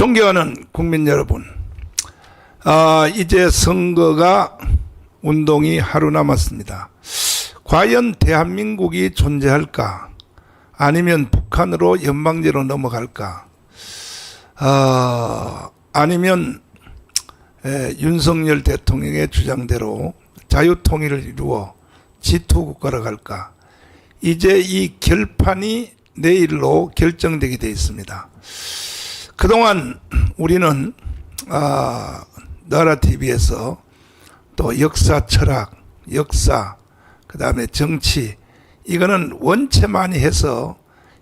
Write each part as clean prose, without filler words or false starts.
존경하는 국민 여러분, 이제 선거가 운동이 하루 남았습니다. 과연 대한민국이 존재할까? 아니면 북한으로 연방제로 넘어갈까? 아니면 윤석열 대통령의 주장대로 자유통일을 이루어 지투국가로 갈까? 이제 이 결판이 내일로 결정되게 되어 있습니다. 그동안 우리는 나라TV에서 또 역사 철학, 역사, 그 다음에 정치, 이거는 원체 많이 해서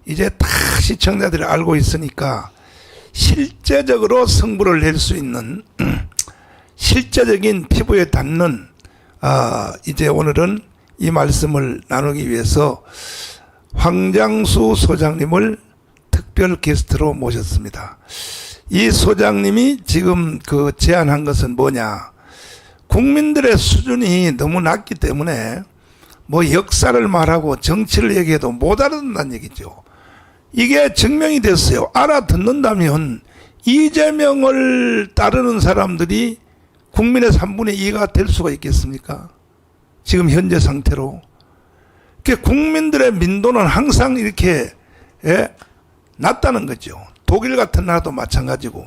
이제 다 시청자들이 알고 있으니까 실제적으로 승부를 낼 수 있는 실제적인 피부에 닿는 이제 오늘은 이 말씀을 나누기 위해서 황장수 소장님을 특별 게스트로 모셨습니다. 이 소장님이 지금 제안한 것은 뭐냐? 국민들의 수준이 너무 낮기 때문에 뭐 역사를 말하고 정치를 얘기해도 못 알아듣는다는 얘기죠. 이게 증명이 됐어요. 알아듣는다면 이재명을 따르는 사람들이 국민의 3분의 2가 될 수가 있겠습니까? 지금 현재 상태로. 국민들의 민도는 항상 이렇게 낮다는 거죠. 독일 같은 나라도 마찬가지고.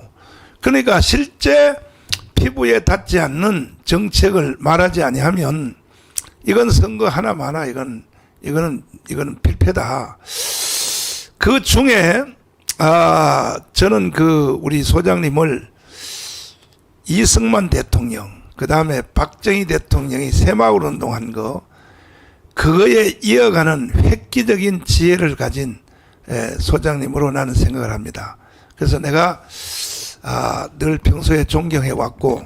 그러니까 실제 피부에 닿지 않는 정책을 말하지 아니하면 이건 선거 하나마나 이거는 필패다. 그 중에 저는 우리 소장님을 이승만 대통령, 그 다음에 박정희 대통령이 새마을 운동한 그거에 이어가는 획기적인 지혜를 가진 소장님으로 나는 생각을 합니다. 그래서 내가 늘 평소에 존경해 왔고,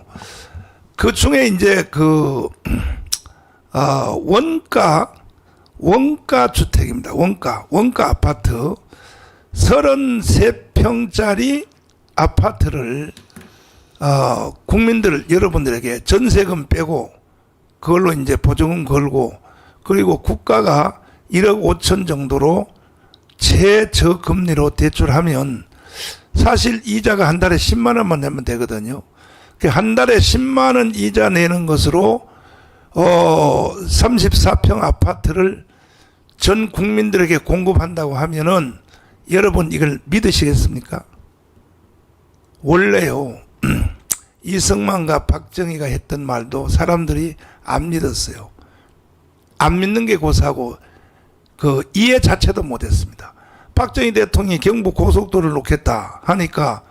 그 중에 이제 원가 주택입니다. 원가 아파트 33평짜리 아파트를 국민들 여러분들에게 전세금 빼고 그걸로 이제 보증금 걸고, 그리고 국가가 1억 5천 정도로 최저금리로 대출하면 사실 이자가 한 달에 10만 원만 내면 되거든요. 한 달에 10만 원 이자 내는 것으로 34평 아파트를 전 국민들에게 공급한다고 하면은 여러분 이걸 믿으시겠습니까? 원래요 이승만과 박정희가 했던 말도 사람들이 안 믿었어요. 안 믿는 게 고사고 이해 자체도 못했습니다. 박정희 대통령이 경부 고속도로를 놓겠다 하니까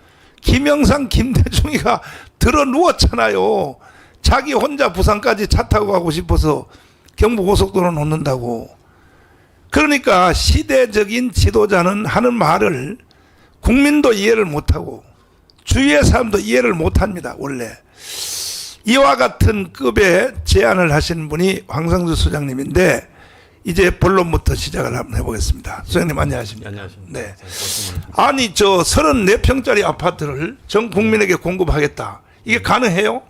김영삼, 김대중이가 들어 누웠잖아요. 자기 혼자 부산까지 차 타고 가고 싶어서 경부 고속도로 놓는다고. 그러니까 시대적인 지도자는 하는 말을 국민도 이해를 못하고 주위의 사람도 이해를 못합니다. 원래 이와 같은 급의 제안을 하신 분이 황상수 소장님인데 이제 본론부터 시작을 한번 해보겠습니다. 소장님 안녕하십니까? 안녕하십니까? 네. 아니 34평짜리 아파트를 전 국민에게 공급하겠다. 이게 가능해요?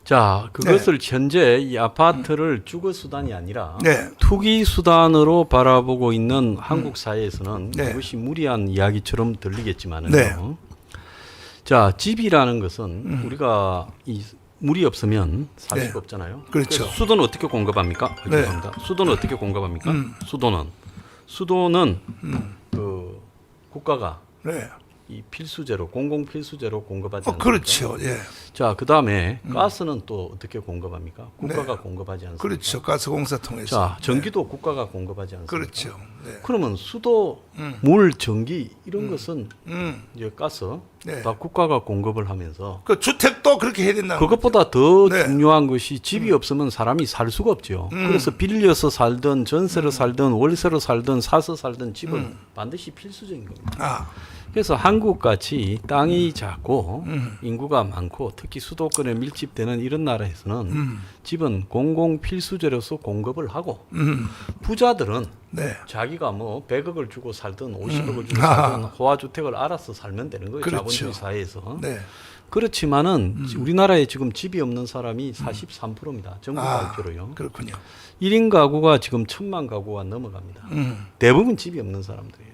자, 그것을 현재 이 아파트를 주거 수단이 아니라 네. 투기 수단으로 바라보고 있는 한국 사회에서는 그것이 무리한 이야기처럼 들리겠지만은 자, 집이라는 것은 우리가 물이 없으면 살 수가 없잖아요. 그렇죠. 수도는 어떻게 공급합니까? 수도는 어떻게 공급합니까? 수도는 국가가 이 필수제로 공공 필수제로 공급하지 않습니까? 그렇죠. 예. 자, 그다음에 가스는 또 어떻게 공급합니까? 국가가 공급하지 않습니까? 그렇죠. 가스공사 통해서. 자, 전기도 국가가 공급하지 않습니까? 그렇죠. 그러면 수도, 물, 전기 이런 것은 이제 가스 다 국가가 공급을 하면서 주택도 그렇게 해야 된다는 그것보다 더 중요한 것이 집이 없으면 사람이 살 수가 없죠. 그래서 빌려서 살든 전세로 살든 월세로 살든 사서 살든 집은 반드시 필수적인 겁니다. 그래서 한국같이 땅이 작고 인구가 많고 특히 수도권에 밀집되는 이런 나라에서는 집은 공공 필수제로서 공급을 하고 부자들은 자기가 뭐 100억을 주고 살든 50억을 주고 살든 호화주택을 알아서 살면 되는 거예요. 그렇죠. 자본주의 사회에서. 그렇지만은 우리나라에 지금 집이 없는 사람이 43%입니다. 정부 발표로요. 그렇군요. 1인 가구가 지금 1,000만 가구가 넘어갑니다. 대부분 집이 없는 사람들이에요.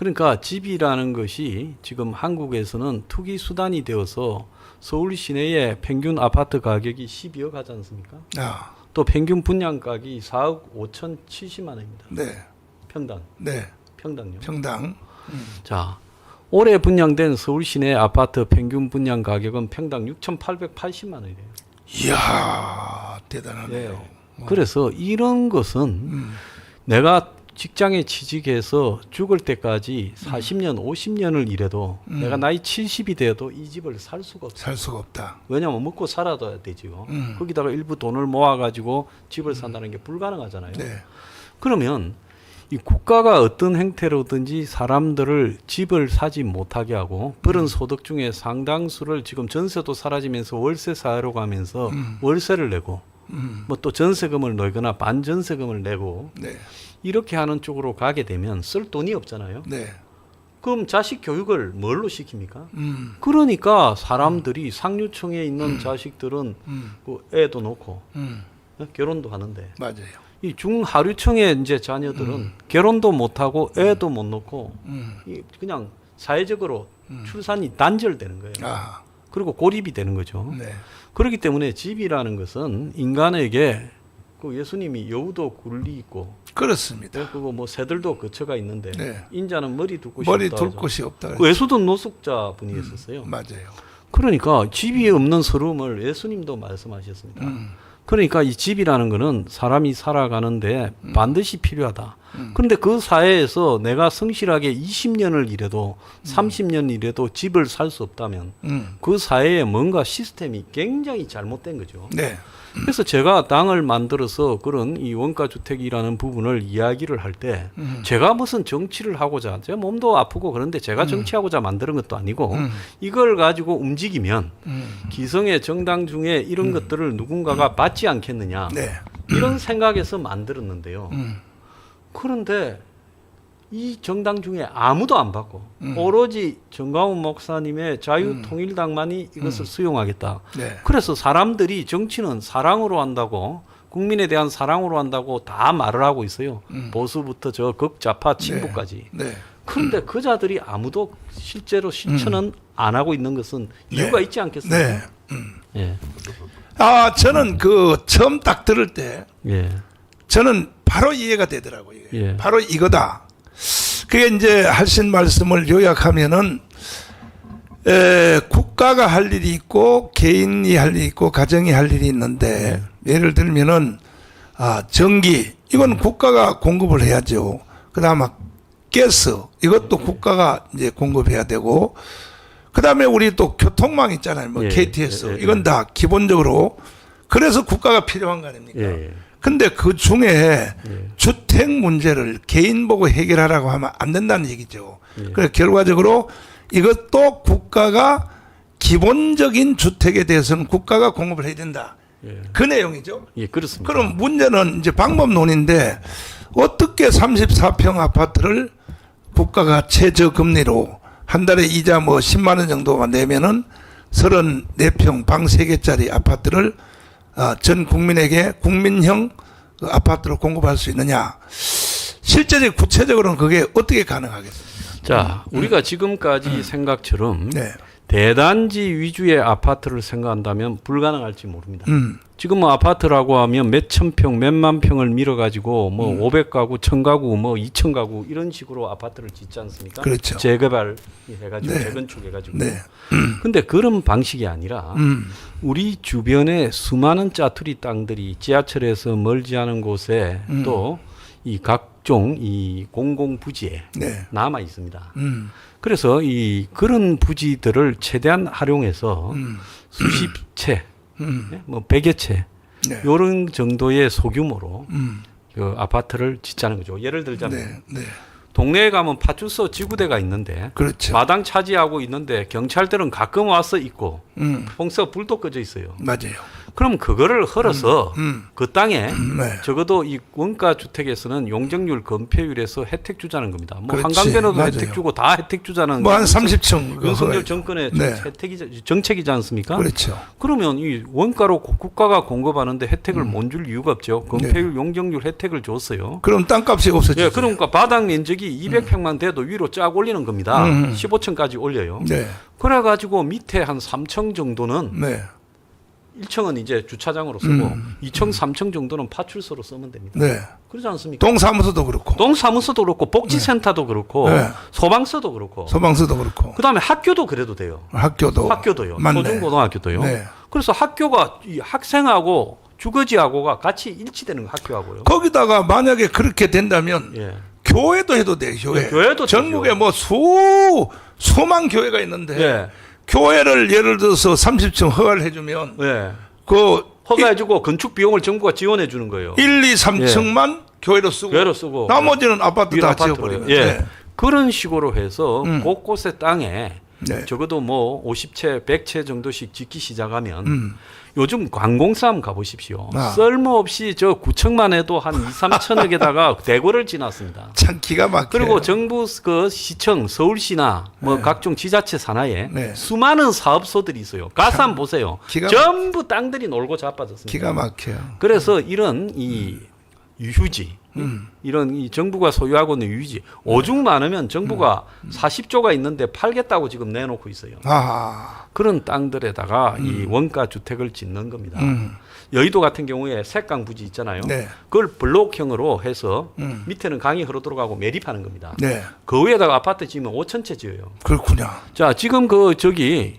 그러니까 집이라는 것이 지금 한국에서는 투기 수단이 되어서 서울 시내의 평균 아파트 가격이 12억 하지 않습니까? 아, 또 평균 분양가격이 4억 5,070만 원입니다. 네, 평당. 네, 평당요. 평당. 자, 올해 분양된 서울 시내 아파트 평균 분양 가격은 평당 6,880만 원이래요. 이야, 대단하네요. 예. 그래서 이런 것은 내가 직장에 취직해서 죽을 때까지 40년, 50년을 일해도 내가 나이 70이 돼도 이 집을 살 수가 없어요. 살 수가 없다. 왜냐하면 먹고 살아야 되지요. 거기다가 일부 돈을 모아가지고 집을 산다는 게 불가능하잖아요. 네, 그러면 이 국가가 어떤 행태로든지 사람들을 집을 사지 못하게 하고 그런 소득 중에 상당수를 지금 전세도 사라지면서 월세 사회로 가면서 월세를 내고 뭐 또 전세금을 내거나 반전세금을 내고 네, 이렇게 하는 쪽으로 가게 되면 쓸 돈이 없잖아요. 네, 그럼 자식 교육을 뭘로 시킵니까? 그러니까 사람들이 상류층에 있는 자식들은 그 애도 놓고 결혼도 하는데 맞아요. 이 중하류층의 이제 자녀들은 결혼도 못 하고 애도 못 놓고 이 그냥 사회적으로 출산이 단절되는 거예요. 아, 그리고 고립이 되는 거죠. 네, 그렇기 때문에 집이라는 것은 인간에게 그 예수님이 여우도 굴리 있고 그렇습니다. 그리고 뭐 새들도 거처가 있는데 네. 인자는 머리 둘 곳이 머리 없다. 둘 하죠. 곳이 없다. 그 외수든 노숙자 분이 있었어요. 맞아요. 그러니까 집이 없는 서름을 예수님도 말씀하셨습니다. 그러니까 이 집이라는 거는 사람이 살아가는데 반드시 필요하다. 그런데 그 사회에서 내가 성실하게 20년을 일해도 30년 일해도 집을 살 수 없다면 그 사회에 뭔가 시스템이 굉장히 잘못된 거죠. 네, 그래서 제가 당을 만들어서 그런 이 원가주택이라는 부분을 이야기를 할 때 제가 무슨 정치를 하고자 제 몸도 아프고 그런데 제가 정치하고자 만드는 것도 아니고 이걸 가지고 움직이면 기성의 정당 중에 이런 것들을 누군가가 받지 않겠느냐 네, 이런 생각에서 만들었는데요. 그런데 이 정당 중에 아무도 안 받고 오로지 정광훈 목사님의 자유통일당만이 이것을 수용하겠다. 네, 그래서 사람들이 정치는 사랑으로 한다고 국민에 대한 사랑으로 한다고 다 말을 하고 있어요. 보수부터 저 극좌파 친부까지. 네, 그런데 그 자들이 아무도 실제로 실천은 안 하고 있는 것은 이유가 있지 않겠습니까? 네. 예. 아, 저는 그 처음 딱 들을 때 예. 저는 바로 이해가 되더라고요. 예. 바로 이거다. 그게 이제 하신 말씀을 요약하면은 국가가 할 일이 있고 개인이 할 일이 있고 가정이 할 일이 있는데 예를 들면은 전기 이건 국가가 공급을 해야죠. 그다음에 가스 이것도 국가가 이제 공급해야 되고 그다음에 우리 또 교통망 있잖아요. 뭐 예. KTX 이건 다 기본적으로 그래서 국가가 필요한 거 아닙니까? 예. 근데 그 중에 주택 문제를 개인 보고 해결하라고 하면 안 된다는 얘기죠. 그래서 결과적으로 이것도 국가가 기본적인 주택에 대해서는 국가가 공급을 해야 된다. 그 내용이죠. 예, 그렇습니다. 그럼 문제는 이제 방법론인데 어떻게 34평 아파트를 국가가 최저금리로 한 달에 이자 뭐 10만 원 정도만 내면은 34평 방 3개짜리 아파트를 전 국민에게 국민형 아파트로 공급할 수 있느냐. 실제적 구체적으로는 그게 어떻게 가능하겠습니까? 자, 우리가 지금까지 생각처럼 네. 대단지 위주의 아파트를 생각한다면 불가능할지 모릅니다. 지금 뭐 아파트라고 하면 몇천 평, 몇만 평을 밀어가지고 뭐 500가구, 1000가구, 뭐 2000가구 이런 식으로 아파트를 짓지 않습니까? 그렇죠. 재개발 해가지고 네. 재건축해가지고. 네. 근데 그런 방식이 아니라 우리 주변에 수많은 짜투리 땅들이 지하철에서 멀지 않은 곳에 또 이 각종 이 공공 부지에 네. 남아 있습니다. 그래서 이 그런 부지들을 최대한 활용해서 수십 채, 뭐 100여 채 네. 이런 정도의 소규모로 그 아파트를 짓자는 거죠. 예를 들자면 네. 네. 동네에 가면 파출소 지구대가 있는데 그렇죠. 마당 차지하고 있는데 경찰들은 가끔 와서 있고 음. 봉사 불도 꺼져 있어요. 맞아요. 그럼 그거를 헐어서 그 땅에 네. 적어도 이 원가 주택에서는 용적률 건폐율에서 혜택 주자는 겁니다. 뭐 그렇지. 한강변에도 맞아요. 혜택 주고 다 혜택 주자는 뭐 한 30층 윤석열 정권의 네. 정책이지 않습니까? 그렇죠. 그러면 이 원가로 국가가 공급하는데 혜택을 못 줄 이유가 없죠. 건폐율, 용적률 혜택을 줬어요. 그럼 땅값이 없어지죠. 예, 그러니까 바닥 면적이 200평만 돼도 위로 쫙 올리는 겁니다. 15층까지 올려요. 네. 그래가지고 밑에 한 3층 정도는 네. 1층은 이제 주차장으로 쓰고 2층, 3층 정도는 파출소로 쓰면 됩니다. 네. 그러지 않습니까? 동사무소도 그렇고 동사무소도 그렇고 복지센터도 그렇고 네. 소방서도 그렇고 소방서도 그렇고 그다음에 학교도 그래도 돼요. 학교도요. 맞네. 초중고등학교도요. 네. 그래서 학교가 이 학생하고 주거지하고가 같이 일치되는 학교하고요. 거기다가 만약에 그렇게 된다면 예. 교회도 해도 돼. 교회. 네, 교회도 전국에 되죠. 뭐 수만 교회가 있는데 예. 교회를 예를 들어서 30층 허가를 해주면 예. 그 허가해주고 건축 비용을 정부가 지원해 주는 거예요. 1, 2, 3층만 교회로 쓰고 교회로 쓰고 나머지는 아파트 위로 다 아파트로요. 지어버리면 예. 네. 그런 식으로 해서 곳곳의 땅에 네. 적어도 뭐 50채, 100채 정도씩 짓기 시작하면 요즘 관공싸움 가보십시오. 아. 쓸모없이 저 구청만 해도 한 2, 3천억에다가 대궐을 지났습니다. 참 기가 막혀요. 그리고 정부 그 시청, 서울시나 뭐 네. 각종 지자체 산하에 네. 수많은 사업소들이 있어요. 가산 보세요. 기가 전부 땅들이 놀고 자빠졌습니다. 기가 막혀요. 그래서 이런 이 유휴지, 이런 이 정부가 소유하고 있는 유휴지, 오죽 많으면 정부가 40조가 있는데 팔겠다고 지금 내놓고 있어요. 아, 그런 땅들에다가 이 원가 주택을 짓는 겁니다. 여의도 같은 경우에 색강 부지 있잖아요. 네. 그걸 블록형으로 해서 밑에는 강이 흐르 들어가고 매립하는 겁니다. 네, 그 위에다가 아파트 지으면 5천채 지어요. 그렇군요. 자, 지금 그 저기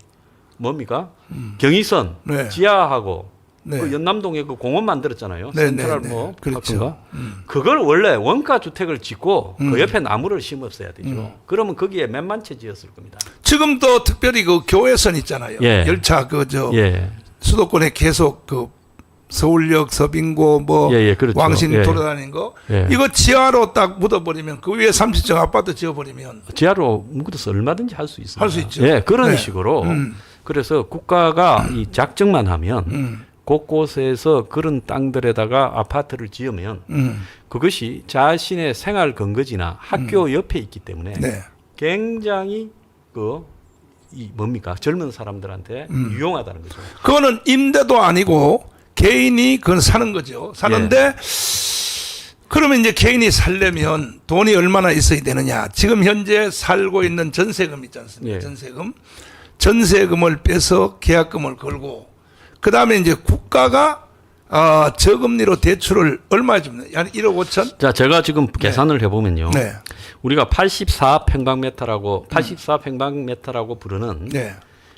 뭡니까? 경의선 네. 지하하고 네. 그 연남동에 그 공원 만들었잖아요. 네, 센트럴 네, 네. 뭐 그렇죠. 파크인가? 그걸 원래 원가 주택을 짓고 그 옆에 나무를 심었어야 되죠. 그러면 거기에 몇만 채 지었을 겁니다. 지금도 특별히 그 교외선 있잖아요. 예. 열차 그저 예. 수도권에 계속 그 서울역, 서빙고 뭐 예, 예, 그렇죠. 왕신 예. 돌아다니는 거 예. 이거 지하로 딱 묻어버리면 그 위에 30층 아파트 지어버리면 지하로 묻어서 얼마든지 할 수 있습니다. 할수 있죠. 예, 그런 네. 식으로 그래서 국가가 이 작정만 하면 곳곳에서 그런 땅들에다가 아파트를 지으면 그것이 자신의 생활 근거지나 학교 옆에 있기 때문에 네. 굉장히 이 뭡니까 젊은 사람들한테 유용하다는 거죠. 그거는 임대도 아니고 개인이 그건 사는 거죠. 사는데 예. 그러면 이제 개인이 살려면 돈이 얼마나 있어야 되느냐. 지금 현재 살고 있는 전세금 있지 않습니까? 예. 전세금을 빼서 계약금을 걸고 그 다음에 이제 국가가 저금리로 대출을 얼마 줍니까? 한 1억 5천? 자, 제가 지금 계산을 해보면요. 네. 우리가 84평방미터라고 부르는 네.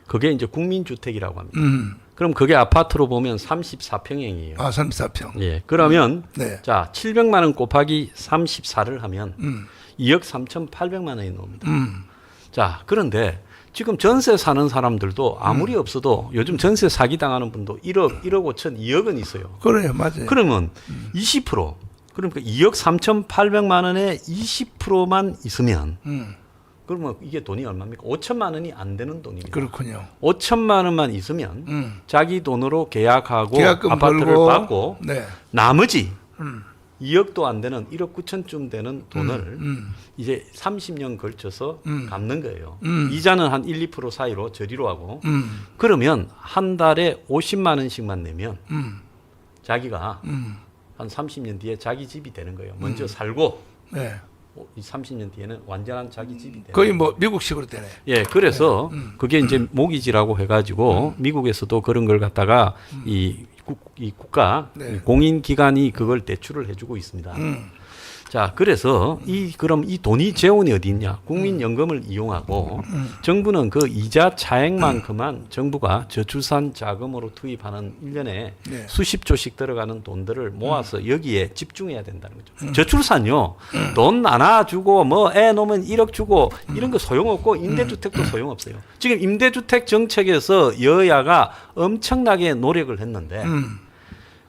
그게 이제 국민주택이라고 합니다. 그럼 그게 아파트로 보면 34평형이에요. 34평. 예. 그러면 네. 자, 700만 원 곱하기 34를 하면 2억 3,800만 원이 나옵니다. 자, 그런데 지금 전세 사는 사람들도 아무리 없어도 요즘 전세 사기 당하는 분도 1억 5천, 2억은 있어요. 그래요. 맞아요. 그러면 20% 그러니까 2억 3,800만 원에 20%만 있으면 그러면 이게 돈이 얼마입니까? 5천만 원이 안 되는 돈입니다. 그렇군요. 5천만 원만 있으면 자기 돈으로 계약하고 계약금 아파트를 걸고, 받고 네. 나머지 2억도 안 되는 1억 9천쯤 되는 돈을 이제 30년 걸쳐서 갚는 거예요. 이자는 한 1, 2% 사이로 저리로 하고 그러면 한 달에 50만 원씩만 내면 자기가 한 30년 뒤에 자기 집이 되는 거예요. 먼저 살고 네. 이 30년 뒤에는 완전한 자기 집이 되는 거의 뭐 미국식으로 되네. 예, 그래서 그게 이제 모기지라고 해가지고 미국에서도 그런 걸 갖다가 이 국가 네. 공인기관이 그걸 대출을 해주고 있습니다. 자, 그래서 그럼 이 돈이 재원이 어디 있냐? 국민연금을 이용하고 정부는 그 이자 차액만큼만 정부가 저출산 자금으로 투입하는 1년에 네. 수십조씩 들어가는 돈들을 모아서 여기에 집중해야 된다는 거죠. 저출산요, 돈 나눠주고 뭐 애 놓으면 1억 주고 이런 거 소용없고 임대주택도 소용없어요. 지금 임대주택 정책에서 여야가 엄청나게 노력을 했는데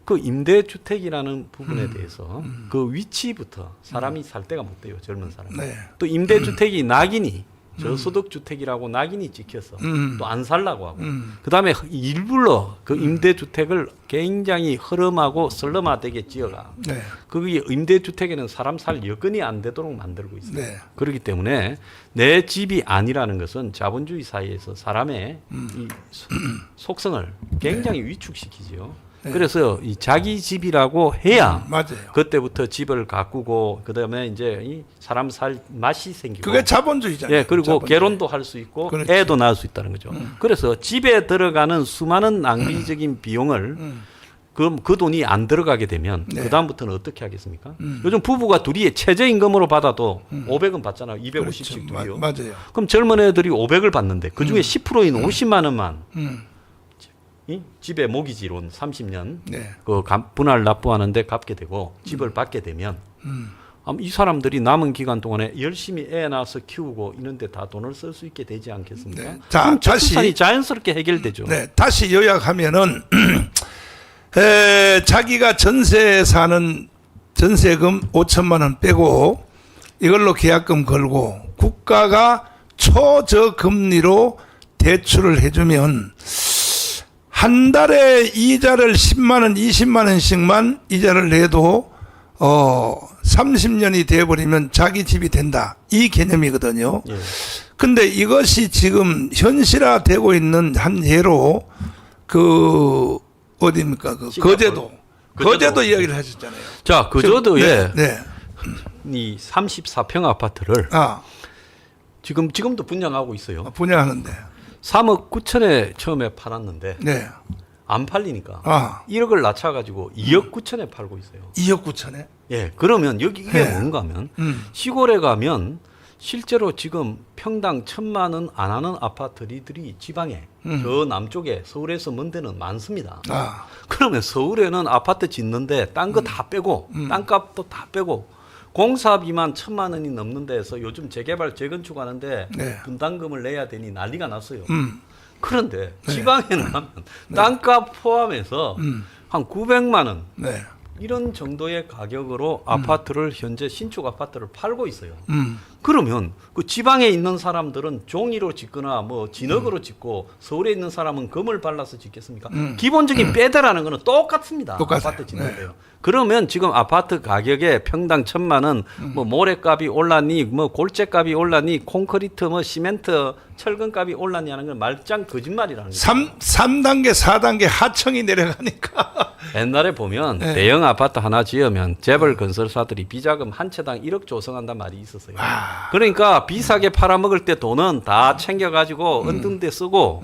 그 임대주택이라는 부분에 대해서 그 위치부터 사람이 살 데가 못 돼요. 젊은 사람. 네. 또 임대주택이 낙인이 저소득 주택이라고 낙인이 찍혀서 또 안 살라고 하고 그다음에 일부러 그 임대주택을 굉장히 허름하고 썰름화되게 지어가 네. 그게 임대주택에는 사람 살 여건이 안 되도록 만들고 있어요. 네. 그렇기 때문에 내 집이 아니라는 것은 자본주의 사회에서 사람의 이 속성을 굉장히 위축시키죠. 네. 그래서 이 자기 집이라고 해야 맞아요. 그때부터 집을 가꾸고 그다음에 이제 이 사람 살 맛이 생기고 그게 자본주의잖아요. 예, 그리고 자본주의. 결혼도 할 수 있고 그렇지. 애도 낳을 수 있다는 거죠. 그래서 집에 들어가는 수많은 낭비적인 비용을 그럼 그 돈이 안 들어가게 되면 네. 그 다음부터는 어떻게 하겠습니까? 요즘 부부가 둘이 최저임금으로 받아도 500원 받잖아요. 250씩 그렇죠. 둘이요. 맞아요. 그럼 젊은 애들이 500을 받는데 그 중에 10%인 50만 원만 이 집에 모기지론 30년 네. 그 분할 납부하는데 갚게 되고 집을 받게 되면 이 사람들이 남은 기간 동안에 열심히 애 낳아서 키우고 이런데 다 돈을 쓸 수 있게 되지 않겠습니까? 네. 자, 그럼 다시 저출산이 자연스럽게 해결되죠. 네, 다시 요약하면은 자기가 전세 사는 전세금 5천만 원 빼고 이걸로 계약금 걸고 국가가 초저금리로 대출을 해주면 한 달에 이자를 10만 원, 20만 원씩만 이자를 내도 30년이 돼버리면 자기 집이 된다. 이 개념이거든요. 예. 근데 이것이 지금 현실화되고 있는 한 예로 그 어디입니까? 그 거제도. 거제도 이야기를 하셨잖아요. 자, 거제도에 네. 이 34평 아파트를 지금도 분양하고 있어요. 분양하는데. 3억 9천에 처음에 팔았는데 네. 안 팔리니까 1억을 낮춰가지고 2억 9천에 팔고 있어요. 2억 9천에? 예, 그러면 여기 이게 네. 뭔가 하면 시골에 가면 실제로 지금 평당 1,000만 원 안 하는 아파트들이 지방에 저 남쪽에 서울에서 먼 데는 많습니다. 그러면 서울에는 아파트 짓는데 딴 거 다 빼고 땅값도 다 빼고 공사비만 1,000만 원이 넘는 데에서 요즘 재개발 재건축하는데 네. 분담금을 내야 되니 난리가 났어요. 그런데 지방에 나면 땅값 포함해서 한 900만 원 네. 이런 정도의 가격으로 아파트를 현재 신축 아파트를 팔고 있어요. 그러면 그 지방에 있는 사람들은 종이로 짓거나 뭐 진흙으로 짓고 서울에 있는 사람은 금을 발라서 짓겠습니까? 기본적인 빼대라는 거는 똑같습니다. 똑같아요. 아파트 짓는데요. 그러면 지금 아파트 가격에 평당 1,000만 원, 뭐 모래값이 올랐니, 뭐 골재값이 올랐니, 콘크리트, 뭐 시멘트, 철근값이 올랐니 하는 건 말짱 거짓말이라는 거죠. 3단계, 4단계 하청이 내려가니까. 옛날에 보면 네. 대형 아파트 하나 지으면 재벌 건설사들이 비자금 한 채당 1억 조성한단 말이 있었어요. 그러니까 비싸게 팔아먹을 때 돈은 다 챙겨가지고 얻은 데 쓰고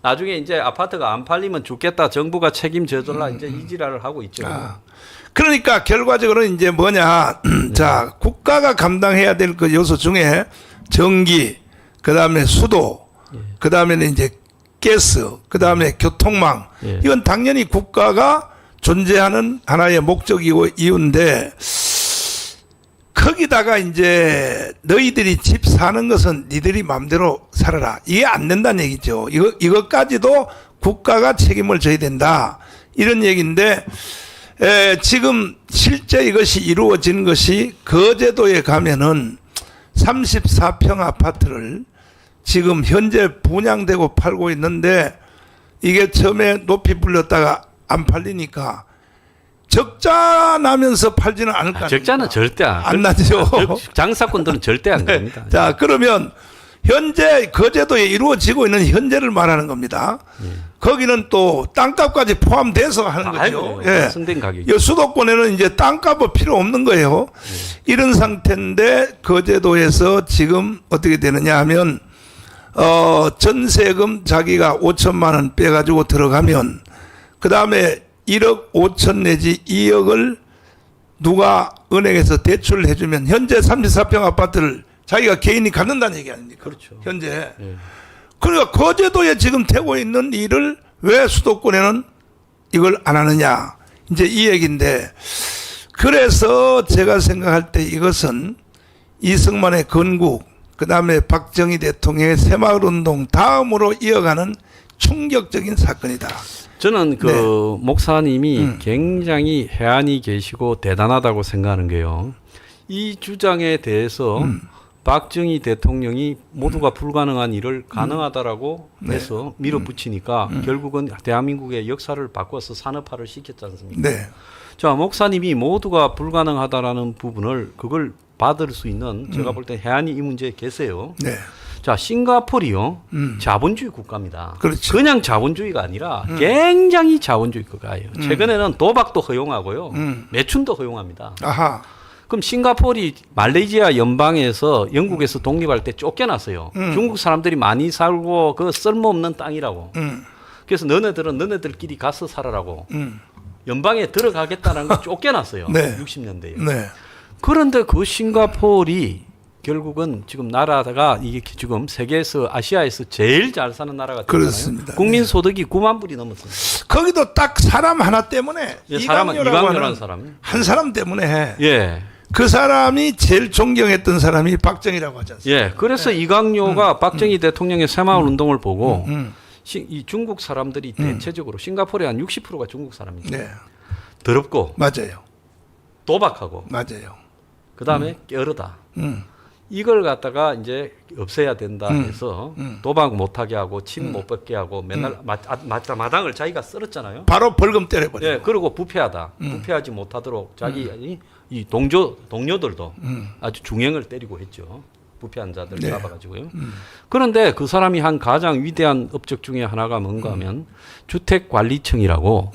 나중에 이제 아파트가 안 팔리면 죽겠다. 정부가 책임져줄라 이제 이지랄을 하고 있죠. 그러니까 결과적으로 이제 뭐냐. 자, 국가가 감당해야 될 그 요소 중에 전기, 그 다음에 수도, 그 다음에는 이제 가스, 그 다음에 교통망. 예. 이건 당연히 국가가 존재하는 하나의 목적이고 이유인데 거기다가 이제 너희들이 집 사는 것은 니들이 마음대로 살아라. 이게 안 된다는 얘기죠. 이것까지도 국가가 책임을 져야 된다. 이런 얘기인데 지금 실제 이것이 이루어진 것이 거제도에 가면은 34평 아파트를 지금 현재 분양되고 팔고 있는데 이게 처음에 높이 불렸다가 안 팔리니까 적자 나면서 팔지는 않을 거 아닙니까? 적자는 절대 안 나죠. 장사꾼들은 절대 안 됩니다. 자, 그러면 현재 거제도에 이루어지고 있는 현재를 말하는 겁니다. 거기는 또 땅값까지 포함돼서 하는 거죠. 아이고, 예. 승된 가격이. 이 수도권에는 이제 땅값은 필요 없는 거예요. 이런 상태인데 거제도에서 지금 어떻게 되느냐 하면 전세금 자기가 5천만 원 빼가지고 들어가면 그 다음에 1억 5천 내지 2억을 누가 은행에서 대출을 해주면 현재 34평 아파트를 자기가 개인이 갖는다는 얘기 아닙니까? 그렇죠. 현재. 예. 그러니까 거제도에 지금 되고 있는 일을 왜 수도권에는 이걸 안 하느냐. 이제 이 얘기인데 그래서 제가 생각할 때 이것은 이승만의 건국 그 다음에 박정희 대통령의 새마을운동 다음으로 이어가는 충격적인 사건이다. 저는 그 목사님이 굉장히 해안이 계시고 대단하다고 생각하는 게요. 이 주장에 대해서 박정희 대통령이 모두가 불가능한 일을 가능하다라고 해서 밀어붙이니까 결국은 대한민국의 역사를 바꿔서 산업화를 시켰지 않습니까? 네. 자, 목사님이 모두가 불가능하다라는 부분을 그걸 받을 수 있는 제가 볼 때 해안이 이 문제에 계세요. 네. 자, 싱가포르요. 자본주의 국가입니다. 그렇죠. 그냥 자본주의가 아니라 굉장히 자본주의 국가예요. 최근에는 도박도 허용하고요. 매춘도 허용합니다. 아하. 그럼 싱가포르이 말레이시아 연방에서 영국에서 독립할 때 쫓겨났어요. 중국 사람들이 많이 살고 그 쓸모없는 땅이라고. 그래서 너네들은 너네들끼리 가서 살아라고. 연방에 들어가겠다는 거 쫓겨났어요. 네. 60년대에. 네. 그런데 그 싱가포르이 결국은 지금 나라가 이게 지금 세계에서 아시아에서 제일 잘 사는 나라가 됐잖아요. 그렇습니다. 국민 소득이 9만 불이 넘었어요. 거기도 딱 사람 하나 때문에 예, 이강료라는 하는 사람. 한 사람 때문에 해. 예. 그 사람이 제일 존경했던 사람이 박정희라고 하지 않습니까? 예. 그래서 이강료가 박정희 대통령의 새마을 운동을 보고 이 중국 사람들이 대체적으로 싱가포르의 한 60%가 중국 사람입니다. 네. 더럽고 맞아요. 도박하고 맞아요. 그다음에 게으르다. 음. 이걸 갖다가 이제 없애야 된다 해서 도박 못하게 하고 침 못 벗게 하고 맨날 마당을 자기가 썰었잖아요. 바로 벌금 때려버려. 예, 그리고 부패하다. 부패하지 못하도록 자기 이 동료들도 아주 중형을 때리고 했죠. 부패한 자들 네. 잡아가지고요. 그런데 그 사람이 한 가장 위대한 업적 중에 하나가 뭔가 하면 주택관리청이라고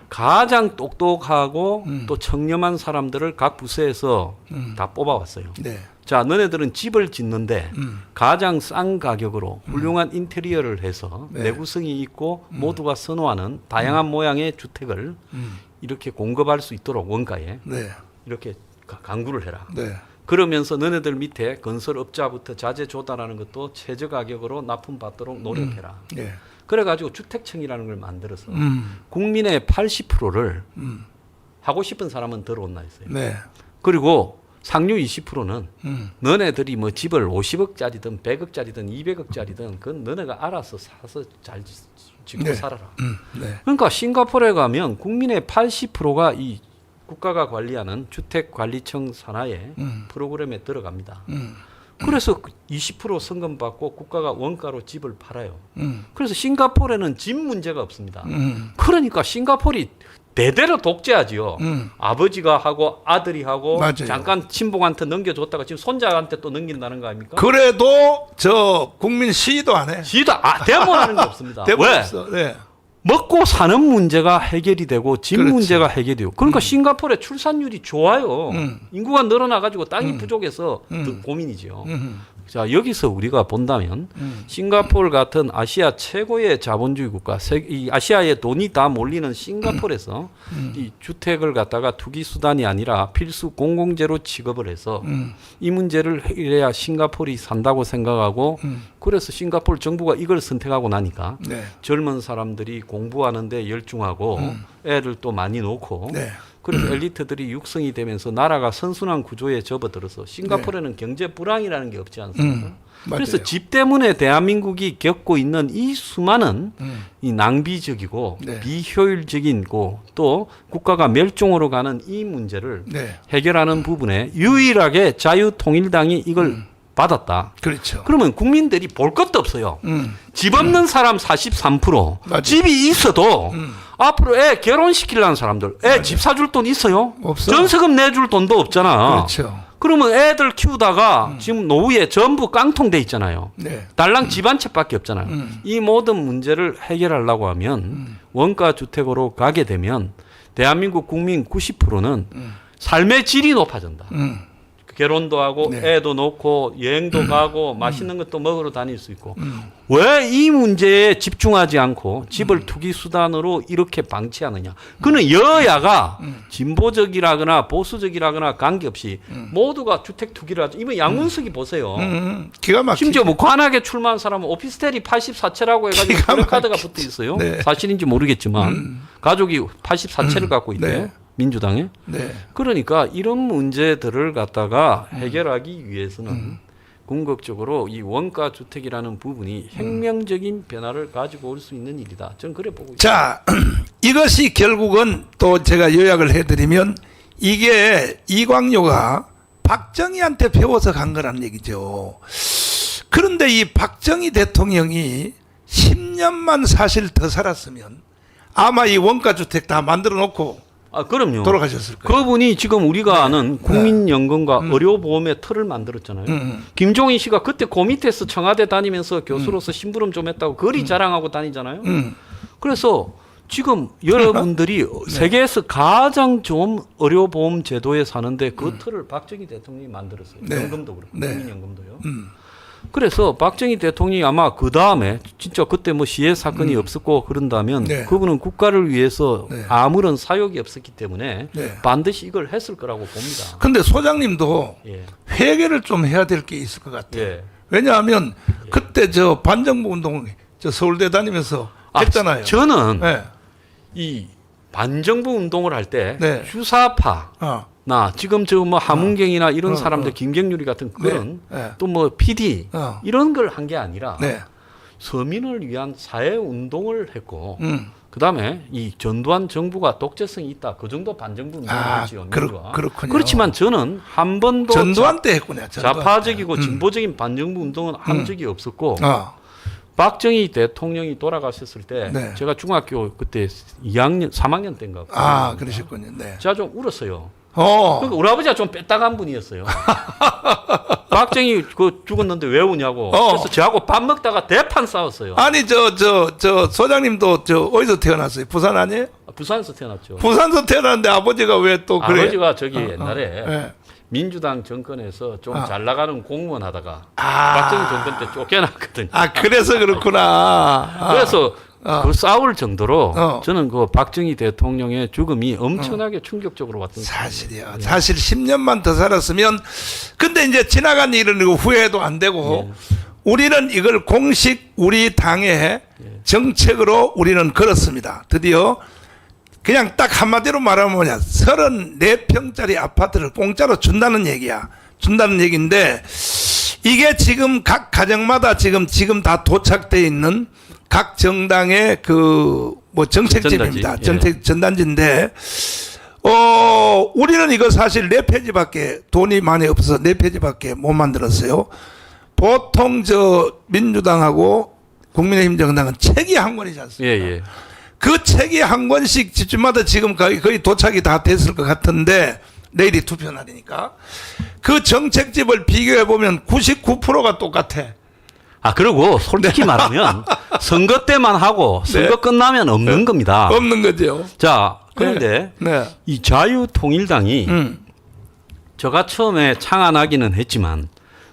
가장 똑똑하고 또 청렴한 사람들을 각 부서에서 다 뽑아왔어요. 네. 자, 너네들은 집을 짓는데 가장 싼 가격으로 훌륭한 인테리어를 해서 네. 내구성이 있고 모두가 선호하는 다양한 모양의 주택을 이렇게 공급할 수 있도록 원가에 네. 이렇게 강구를 해라. 네. 그러면서 너네들 밑에 건설업자부터 자재 조달하는 것도 최저 가격으로 납품받도록 노력해라. 네. 그래가지고 주택청이라는 걸 만들어서 국민의 80%를 하고 싶은 사람은 들어온나 했어요. 네. 그리고 상류 20%는 너네들이 뭐 집을 50억짜리든 100억짜리든 200억짜리든 그건 너네가 알아서 사서 잘 짓고 네. 살아라. 네. 그러니까 싱가포르에 가면 국민의 80%가 이 국가가 관리하는 주택관리청 산하의 프로그램에 들어갑니다. 그래서 20% 성금 받고 국가가 원가로 집을 팔아요. 그래서 싱가포르에는 집 문제가 없습니다. 그러니까 싱가포르이 대대로 독재하지요. 아버지가 하고 아들이 하고 맞아요. 잠깐 친복한테 넘겨줬다가 지금 손자한테 또 넘긴다는 거 아닙니까? 그래도 저 국민 시위도 안 해. 지도 데모하는 게 없습니다. 대부분 왜? 없어. 네. 먹고 사는 문제가 해결이 되고 집 그렇지. 문제가 해결이 되고 그러니까 싱가포르의 출산율이 좋아요. 인구가 늘어나가지고 땅이 부족해서 더 고민이죠. 자, 여기서 우리가 본다면 싱가포르 같은 아시아 최고의 자본주의 국가, 이 아시아에 돈이 다 몰리는 싱가포르에서 이 주택을 갖다가 투기 수단이 아니라 필수 공공재로 취급을 해서 이 문제를 해결해야 싱가포르이 산다고 생각하고 그래서 싱가포르 정부가 이걸 선택하고 나니까 네. 젊은 사람들이 공부하는데 열중하고 애를 또 많이 놓고 네. 그래서 엘리트들이 육성이 되면서 나라가 선순환 구조에 접어들어서 싱가포르에는 경제 불황이라는 게 없지 않습니까? 그래서 맞아요. 집 때문에 대한민국이 겪고 있는 이 수많은 이 낭비적이고 네. 비효율적인고 또 국가가 멸종으로 가는 이 문제를 네. 해결하는 부분에 유일하게 자유통일당이 이걸 받았다. 그렇죠. 그러면 국민들이 볼 것도 없어요. 집 없는 사람 43%, 맞아요. 집이 있어도 앞으로 애 결혼시키려는 사람들, 애 집 사줄 돈 있어요? 없어. 전세금 내줄 돈도 없잖아. 그렇죠. 그러면 애들 키우다가 지금 노후에 전부 깡통돼 있잖아요. 네. 달랑 집 한 채밖에 없잖아요. 이 모든 문제를 해결하려고 하면 원가 주택으로 가게 되면 대한민국 국민 90%는 삶의 질이 높아진다. 결혼도 하고 네. 애도 놓고 여행도 가고 맛있는 것도 먹으러 다닐 수 있고 왜 이 문제에 집중하지 않고 집을 투기 수단으로 이렇게 방치하느냐. 그는 여야가 진보적이라거나 보수적이라거나 관계없이 모두가 주택 투기를 하죠. 이번 양문석이 보세요. 기가 막히죠. 심지어 뭐 관악에 출마한 사람은 오피스텔이 84채라고 해가지고 기가 그래카드가 막히죠. 붙어 있어요. 네. 사실인지 모르겠지만 가족이 84채를 갖고 있대. 네. 민주당에. 네. 그러니까 이런 문제들을 갖다가 해결하기 위해서는 궁극적으로 이 원가 주택이라는 부분이 혁명적인 변화를 가지고 올 수 있는 일이다. 저는 그래 보고 있습니다. 자, 이것이 결국은 또 제가 요약을 해드리면 이게 이광요가 박정희한테 배워서 간 거란 얘기죠. 그런데 이 박정희 대통령이 10년만 사실 더 살았으면 아마 이 원가주택 다 만들어 놓고 그럼요. 돌아가셨을 거예요. 그분이 지금 우리가 아는 국민연금과 의료보험의 틀을 만들었잖아요. 김종인 씨가 그때 그 밑에서 청와대 다니면서 교수로서 심부름 좀 했다고 거리 자랑하고 다니잖아요. 그래서 지금 여러분들이 세계에서 가장 좋은 의료보험 제도에 사는데 그 틀을 박정희 대통령이 만들었어요. 네. 연금도 그렇고 네. 국민연금도요. 그래서 박정희 대통령이 아마 그 다음에 진짜 그때 뭐 시해 사건이 없었고 그런다면 네. 그분은 국가를 위해서 네. 아무런 사욕이 없었기 때문에 네. 반드시 이걸 했을 거라고 봅니다. 근데 소장님도 예. 회개를 좀 해야 될 게 있을 것 같아요. 예. 왜냐하면 그때 저 반정부 운동 저 서울대 다니면서 했잖아요. 저는 네. 이 반정부 운동을 할 때 네. 주사파 나 지금 저 뭐 하문경이나 이런 사람들 김경률이 같은 그런 네. 또 뭐 PD 이런 걸 한 게 아니라 네. 서민을 위한 사회 운동을 했고 그다음에 이 전두환 정부가 독재성이 있다. 그 정도 반정부 운동을 했지요. 그렇군요. 그렇지만 저는 한 번도 전두환 때 했군요. 전두환 좌파적이고 때. 진보적인 반정부 운동은 한 적이 없었고 어. 박정희 대통령이 돌아가셨을 때 네. 제가 중학교 그때 2학년 3학년 때인가 그러셨군요. 네. 제가 좀 울었어요. 그러니까 우리 아버지가 좀 뺐다간 분이었어요. 박정희 그 죽었는데 왜 우냐고. 그래서 저하고 밥 먹다가 대판 싸웠어요. 아니 저 소장님도 저 어디서 태어났어요? 부산 아니에요? 부산에서 태어났죠. 부산에서 태어났는데 아버지가 왜 또 그래? 아버지가 저기 옛날에 네. 민주당 정권에서 좀 잘 나가는 공무원 하다가 박정희 정권 때 쫓겨났거든요. 그래서 그렇구나. 그래서 그 싸울 정도로 어. 저는 그 박정희 대통령의 죽음이 엄청나게 충격적으로 왔던 사실이야. 사실 10년만 더 살았으면 근데 이제 지나간 일은 이거 후회도 안 되고 우리는 이걸 공식 우리 당의 정책으로 우리는 걸었습니다. 드디어 그냥 딱 한마디로 말하면 뭐냐 34평짜리 아파트를 공짜로 준다는 얘기야. 준다는 얘기인데 이게 지금 각 가정마다 지금 다 도착돼 있는 각 정당의 그 뭐 정책집입니다. 전단지인데 우리는 이거 사실 4페이지밖에 돈이 많이 없어서 4페이지밖에 못 만들었어요. 보통 저 민주당하고 국민의힘 정당은 책이 한 권이지 않습니까? 그 책이 한 권씩 집집마다 지금 거의 도착이 다 됐을 것 같은데 내일이 투표 날이니까 그 정책집을 비교해 보면 99%가 똑같아. 그리고 솔직히 말하면 선거 때만 하고 선거 끝나면 없는 겁니다. 없는 거죠. 자, 그런데 이 자유통일당이 제가 처음에 창안하기는 했지만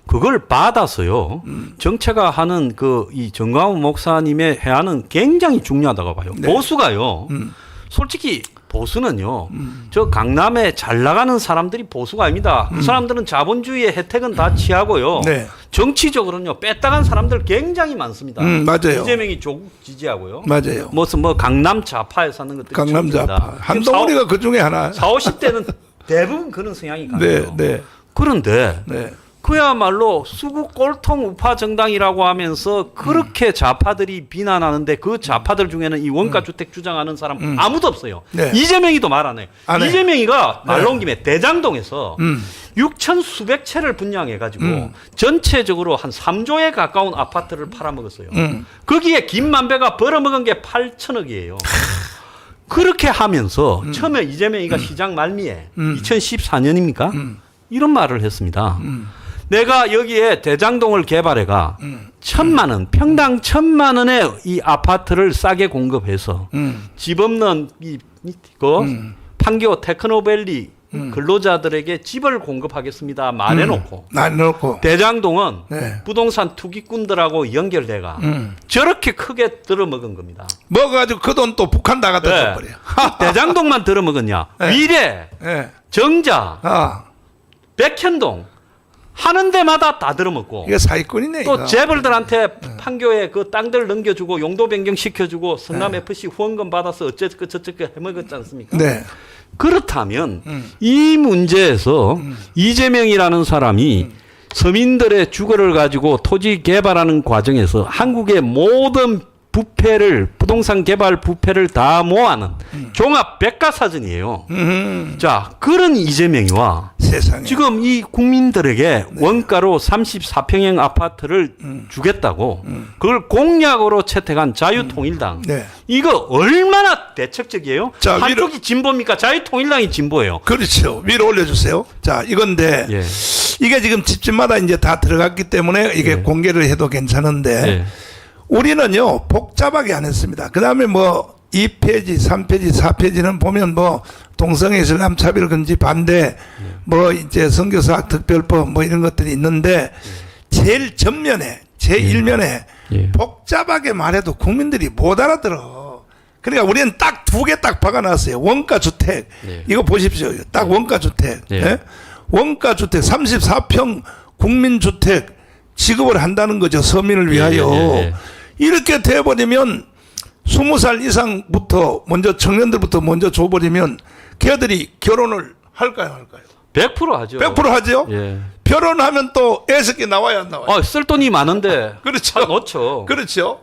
그걸 받아서요. 정체가 하는 이 정광훈 목사님의 해안은 굉장히 중요하다고 봐요. 보수가요. 솔직히 보수는요. 저 강남에 잘 나가는 사람들이 보수가 아닙니다. 그 사람들은 자본주의의 혜택은 다 취하고요. 정치적으로는요. 뺐다간 사람들 굉장히 많습니다. 맞아요. 이재명이 조국 지지하고요. 맞아요. 무슨 뭐 강남 좌파에 사는 것들이 강남 좌파. 한동훈이가 그 중에 하나. 40, 50대는 대부분 그런 성향이 강해요. 그런데 그야말로 수구 꼴통 우파 정당이라고 하면서 그렇게 좌파들이 비난하는데 그 좌파들 중에는 이 원가주택 주장하는 사람 아무도 없어요. 이재명이도 말 안 해요. 이재명이가 말 나온 김에 대장동에서 6천 수백 채를 분양해가지고 전체적으로 한 3조에 가까운 아파트를 팔아먹었어요. 거기에 김만배가 벌어먹은 게 8천억이에요. 그렇게 하면서 처음에 이재명이가 시장 말미에 2014년입니까? 이런 말을 했습니다. 내가 여기에 대장동을 개발해가 1,000만 원, 평당 1,000만 원의 이 아파트를 싸게 공급해서 집 없는 판교 테크노밸리 근로자들에게 집을 공급하겠습니다. 말해놓고 대장동은 부동산 투기꾼들하고 연결돼가 저렇게 크게 들어먹은 겁니다. 먹어가지고 그 돈 또 북한 다 갖다 줘버려. 대장동만 들어먹었냐? 위례, 정자, 백현동 하는 데마다 다 들어먹고 이게 사기꾼이네. 또 재벌들한테 판교에 그 땅들 넘겨주고 용도 변경시켜주고 성남FC 후원금 받아서 어쩌고 저쩌고 해먹었지 않습니까? 그렇다면 이 문제에서 이재명이라는 사람이 서민들의 주거를 가지고 토지 개발하는 과정에서 한국의 모든 부패를 부동산 개발 부패를 다 모아는 종합 백과사전이에요. 자, 그런 이재명이와 세상에. 지금 이 국민들에게 원가로 34평형 아파트를 주겠다고 그걸 공약으로 채택한 자유통일당. 네. 이거 얼마나 대책적이에요? 자, 한쪽이 진보입니까? 자유통일당이 진보예요. 그렇죠. 위로 올려주세요. 자, 이건데 예. 이게 지금 집집마다 이제 다 들어갔기 때문에 이게 예. 공개를 해도 괜찮은데 예. 우리는요 복잡하게 안 했습니다. 그 다음에 뭐 2페이지, 3페이지, 4페이지는 보면 뭐 동성 이슬람 차별 금지 반대, 뭐 이제 선교사 특별법 뭐 이런 것들이 있는데 제일 전면에 제1면에 예. 복잡하게 말해도 국민들이 못 알아들어. 그러니까 우리는 딱 두 개 딱 박아놨어요. 원가 주택. 예. 이거 보십시오. 딱 원가 주택. 예. 예? 원가 주택 34평 국민 주택 지급을 한다는 거죠. 서민을 위하여. 예. 이렇게 돼버리면 20살 이상부터 먼저 청년들부터 먼저 줘버리면 걔들이 결혼을 할까요? 100% 하죠. 100% 하죠? 예. 결혼하면 또 애석이 나와야 안 나와요? 쓸 돈이 많은데. 그렇죠. 넣죠. 그렇죠.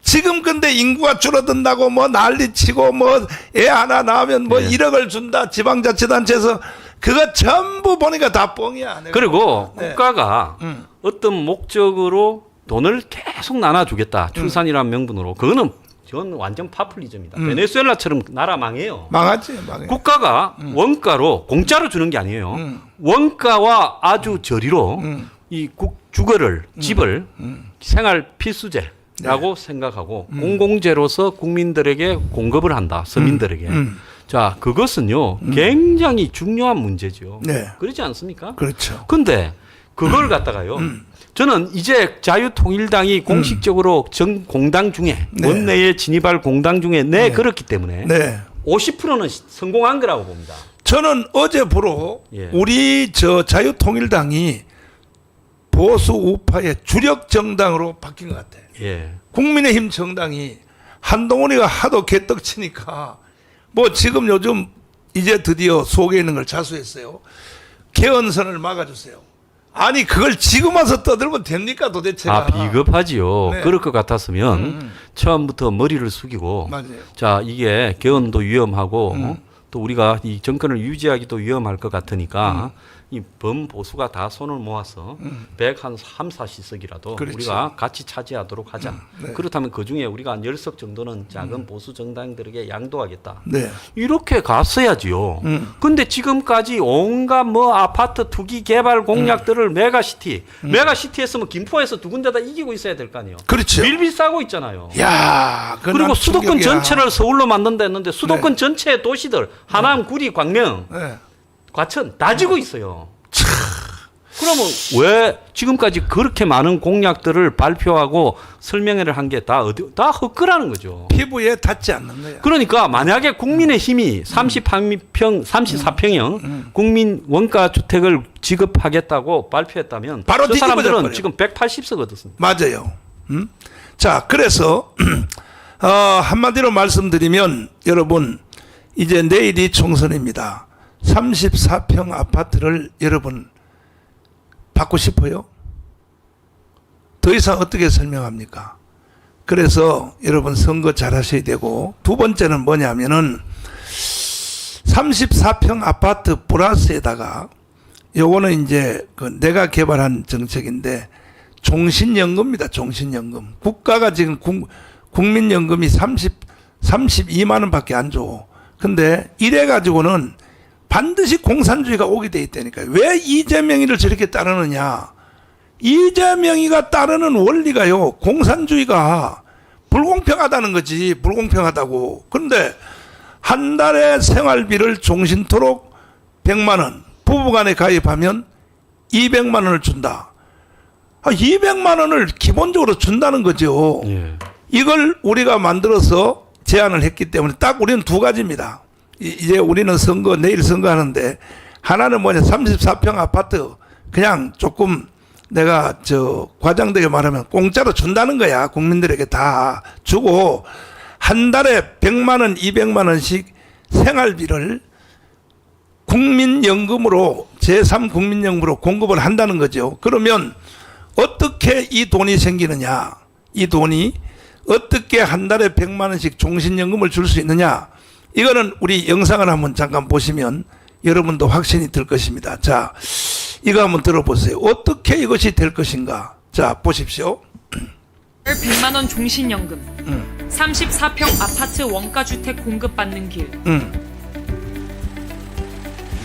지금 근데 인구가 줄어든다고 뭐 난리치고 뭐 애 하나 낳으면 뭐 예. 1억을 준다 지방자치단체에서 그거 전부 보니까 다 뻥이야. 내가. 그리고 네. 국가가 어떤 목적으로 돈을 계속 나눠주겠다. 출산이라는 명분으로. 그거는 완전 파퓰리즘이다. 베네수엘라처럼 나라 망해요. 망하지. 망해. 국가가 원가로 공짜로 주는 게 아니에요. 원가와 아주 저리로 이 주거를 집을 생활 필수제라고 생각하고 공공재로서 국민들에게 공급을 한다. 서민들에게. 자, 그것은요 굉장히 중요한 문제죠. 네. 그렇지 않습니까? 그렇죠. 근데 그걸 갖다가요. 저는 이제 자유통일당이 공식적으로 정 공당 중에 네. 원내에 진입할 공당 중에 그렇기 때문에 네. 50%는 성공한 거라고 봅니다. 저는 어제부로 예. 우리 자유통일당이 보수 우파의 주력 정당으로 바뀐 것 같아요. 예. 국민의힘 정당이 한동훈이가 하도 개떡치니까 뭐 지금 요즘 이제 드디어 속에 있는 걸 자수했어요. 개헌선을 막아주세요. 아니 그걸 지금 와서 떠들면 됩니까 도대체가. 비겁하지요. 네. 그럴 것 같았으면 처음부터 머리를 숙이고 맞아요. 자 이게 개헌도 위험하고 또 우리가 이 정권을 유지하기도 위험할 것 같으니까 이 범보수가 다 손을 모아서 130~40석이라도 그렇죠. 우리가 같이 차지하도록 하자. 네. 그렇다면 그중에 우리가 한 10석 정도는 작은 보수 정당들에게 양도하겠다. 네. 이렇게 갔어야지요. 근데 지금까지 온갖 뭐 아파트 투기 개발 공약들을 메가시티 했으면 김포에서 두 군데 다 이기고 있어야 될 거 아니에요. 그렇죠. 밀비 싸고 있잖아요. 야, 그리고 수도권 충격이야. 전체를 서울로 만든다 했는데 수도권 전체의 도시들 하남, 구리, 광명, 네. 과천 다 지고 있어요. 그러면 왜 지금까지 그렇게 많은 공약들을 발표하고 설명회를 한 게 다 헛거라는 거죠. 피부에 닿지 않는 거야. 그러니까 만약에 국민의힘이 34평형 국민 원가 주택을 지급하겠다고 발표했다면 바로 저 사람들은 뒤집어져 지금 180석 얻었습니다. 맞아요. 자, 그래서 한마디로 말씀드리면 여러분 이제 내일이 총선입니다. 34평 아파트를 여러분 받고 싶어요? 더 이상 어떻게 설명합니까? 그래서 여러분 선거 잘 하셔야 되고 두 번째는 뭐냐면은 34평 아파트 플러스에다가 요거는 이제 내가 개발한 정책인데 종신연금입니다. 종신연금. 국가가 지금 국민연금이 32만 원밖에 안 줘. 근데 이래 가지고는 반드시 공산주의가 오게 돼 있다니까요. 왜 이재명이를 저렇게 따르느냐. 이재명이가 따르는 원리가요. 공산주의가 불공평하다는 거지. 불공평하다고. 그런데 한 달에 생활비를 종신토록 100만 원. 부부간에 가입하면 200만 원을 준다. 200만 원을 기본적으로 준다는 거죠. 예. 이걸 우리가 만들어서 제안을 했기 때문에 딱 우리는 두 가지입니다. 이제 우리는 내일 선거하는데 하나는 뭐냐 34평 아파트 그냥 조금 내가 과장되게 말하면 공짜로 준다는 거야. 국민들에게 다 주고 한 달에 100만 원, 200만 원씩 생활비를 국민연금으로 제3 국민연금으로 공급을 한다는 거죠. 그러면 어떻게 이 돈이 생기느냐. 이 돈이 어떻게 한 달에 100만 원씩 종신연금을 줄 수 있느냐? 이거는 우리 영상을 한번 잠깐 보시면 여러분도 확신이 들 것입니다. 자, 이거 한번 들어보세요. 어떻게 이것이 될 것인가? 자, 보십시오. 100만 원 종신연금, 34평 아파트 원가주택 공급받는 길.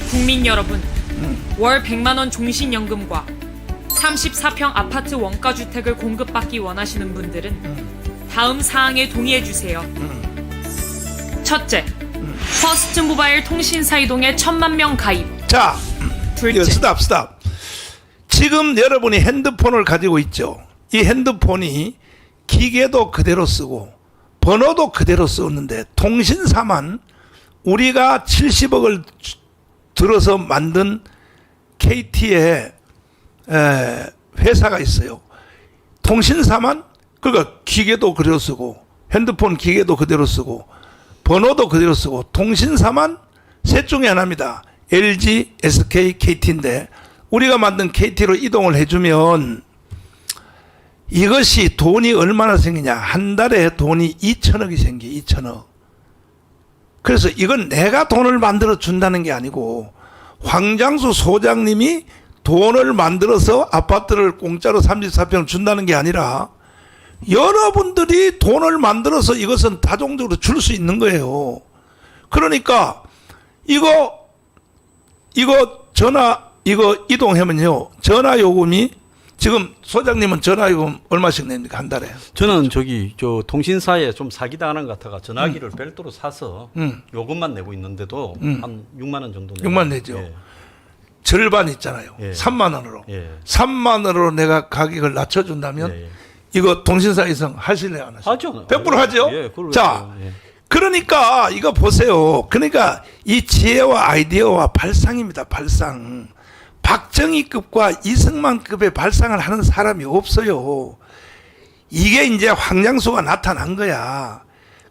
국민 여러분, 월 100만 원 종신연금과 34평 아파트 원가주택을 공급받기 원하시는 분들은 다음 사항에 동의해 주세요. 첫째, 퍼스트 모바일 통신사 이동에 1000만 명 가입. 자, 둘째, 스탑. 지금 여러분이 핸드폰을 가지고 있죠. 이 핸드폰이 기계도 그대로 쓰고 번호도 그대로 쓰는데 통신사만 우리가 70억을 들어서 만든 KT의 회사가 있어요. 통신사만 그러니까 기계도 그대로 쓰고 핸드폰 기계도 그대로 쓰고 번호도 그대로 쓰고 통신사만 셋 중에 하나입니다. LG, SK, KT인데 우리가 만든 KT로 이동을 해주면 이것이 돈이 얼마나 생기냐. 한 달에 돈이 2천억이 생겨. 2천억. 그래서 이건 내가 돈을 만들어 준다는 게 아니고 황장수 소장님이 돈을 만들어서 아파트를 공짜로 34평 준다는 게 아니라 여러분들이 돈을 만들어서 이것은 다종적으로 줄 수 있는 거예요. 그러니까 이거 이동하면요. 전화 요금이 지금 소장님은 전화 요금 얼마씩 냅니까? 한 달에? 저는 저 통신사에 좀 사기당하는 것 같아가 전화기를 별도로 사서 요금만 내고 있는데도 한 6만 원 정도 내고. 6만 내죠. 예. 절반 있잖아요. 예. 3만 원으로. 예. 3만 원으로 내가 가격을 낮춰준다면 예. 이거 통신사 이상 하실래요? 안 하실래요? 하죠. 100% 하죠? 예, 그걸 자, 왜 예. 그러니까 이거 보세요. 그러니까 이 지혜와 아이디어와 발상입니다. 발상. 박정희급과 이승만급의 발상을 하는 사람이 없어요. 이게 이제 황장수가 나타난 거야.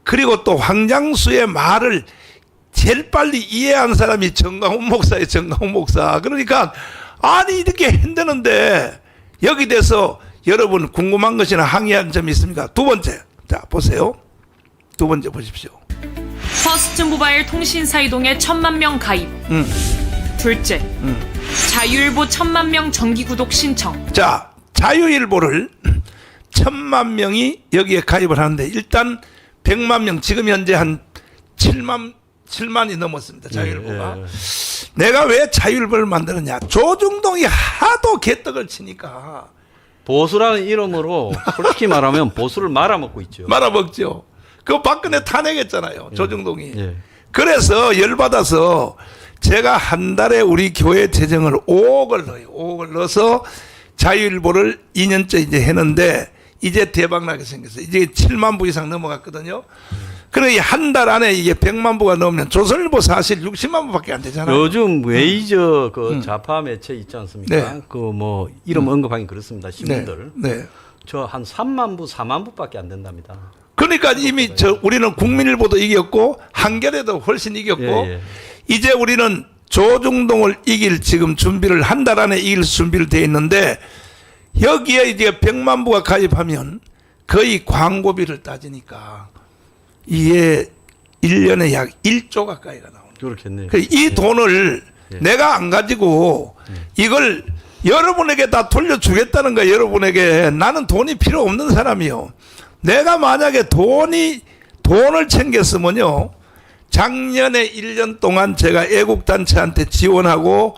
그리고 또 황장수의 말을 제일 빨리 이해한 사람이 정강훈 목사예요. 정강훈 목사. 그러니까 아니 이렇게 힘드는데 여기 대해서 여러분 궁금한 것이나 항의한 점이 있습니까? 두 번째. 자, 보세요. 두 번째 보십시오. 퍼스트 모바일 통신사 이동에 1000만 명 가입. 둘째, 자유일보 1000만 명 정기 구독 신청. 자, 자유일보를 1000만 명이 여기에 가입을 하는데 일단 100만 명 지금 현재 한 7만이 넘었습니다. 자유일보가. 예. 내가 왜 자유일보를 만들었냐? 조중동이 하도 개떡을 치니까 보수라는 이름으로 솔직히 말하면 보수를 말아먹고 있죠. 말아먹죠. 그거 박근혜 탄핵했잖아요. 조중동이. 예. 그래서 열받아서 제가 한 달에 우리 교회 재정을 5억을 넣어요. 5억을 넣어서 자유일보를 2년째 이제 했는데 이제 대박나게 생겼어요. 이제 7만 부 이상 넘어갔거든요. 그래 한 달 안에 이게 100만 부가 넘으면 조선일보 사실 60만 부밖에 안 되잖아요. 요즘 메이저 그 좌파 매체 있지 않습니까? 네. 그 뭐 이름 언급하긴 그렇습니다. 신문들. 네. 저 한 3만 부, 4만 부밖에 안 된답니다. 그러니까 이미 우리는 국민일보도 이겼고 한겨레도 훨씬 이겼고 예. 이제 우리는 조중동을 이길 지금 준비를 한 달 안에 이길 준비를 돼 있는데 여기에 이제 100만 부가 가입하면 거의 광고비를 따지니까 이게 1년에 약 1조 가까이가 나오는 거예요. 그렇겠네요. 이 돈을 내가 안 가지고 이걸 여러분에게 다 돌려주겠다는 거야. 여러분에게. 나는 돈이 필요 없는 사람이요. 내가 만약에 돈을 챙겼으면요. 작년에 1년 동안 제가 애국단체한테 지원하고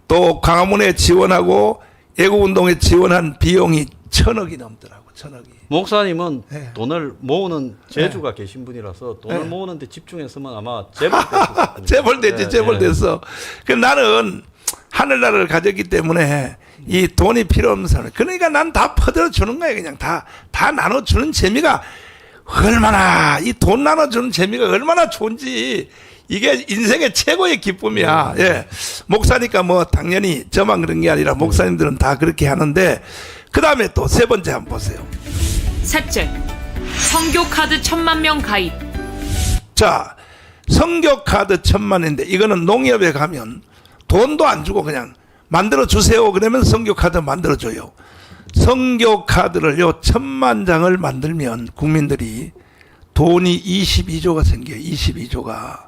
또 광화문에 지원하고 애국운동에 지원한 비용이 1000억이 넘더라고. 1000억이. 목사님은 네. 돈을 모으는 재주가 계신 분이라서 돈을 모으는데 집중했으면 아마 재벌 됐을 재벌 됐지. 재벌 됐어. 그 나는 하늘나라를 가졌기 때문에 이 돈이 필요 없는 사람. 그러니까 난 다 퍼들어 주는 거야. 그냥 다 나눠주는 재미가 얼마나 이 돈 나눠주는 재미가 얼마나 좋은지 이게 인생의 최고의 기쁨이야. 예. 목사니까 뭐 당연히 저만 그런 게 아니라 목사님들은 다 그렇게 하는데 그 다음에 또 세 번째 한번 보세요. 셋째, 선교카드 1000만 명 가입. 자, 선교카드 1000만인데 이거는 농협에 가면 돈도 안 주고 그냥 만들어 주세요. 그러면 선교카드 만들어 줘요. 선교 카드를요 1000만 장을 만들면 국민들이 돈이 22조가 생겨요. 22조가.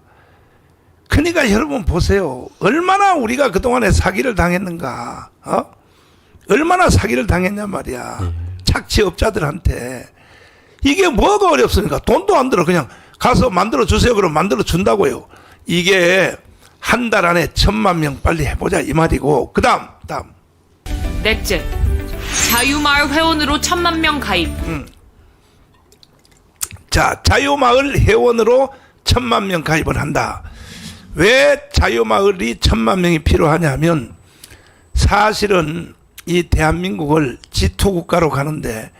그러니까 여러분 보세요. 얼마나 우리가 그동안에 사기를 당했는가. 얼마나 사기를 당했냐 말이야. 착취업자들한테. 이게 뭐가 어렵습니까? 돈도 안 들어. 그냥 가서 만들어 주세요. 그럼 만들어 준다고요. 이게 한 달 안에 1000만 명 빨리 해보자 이 말이고. 그다음. 넷째, 자유마을 회원으로 1000만 명 가입. 자, 자유마을 회원으로 1000만 명 가입을 한다. 왜 자유마을이 1000만 명이 필요하냐면 사실은 이 대한민국을 G2 국가로 가는데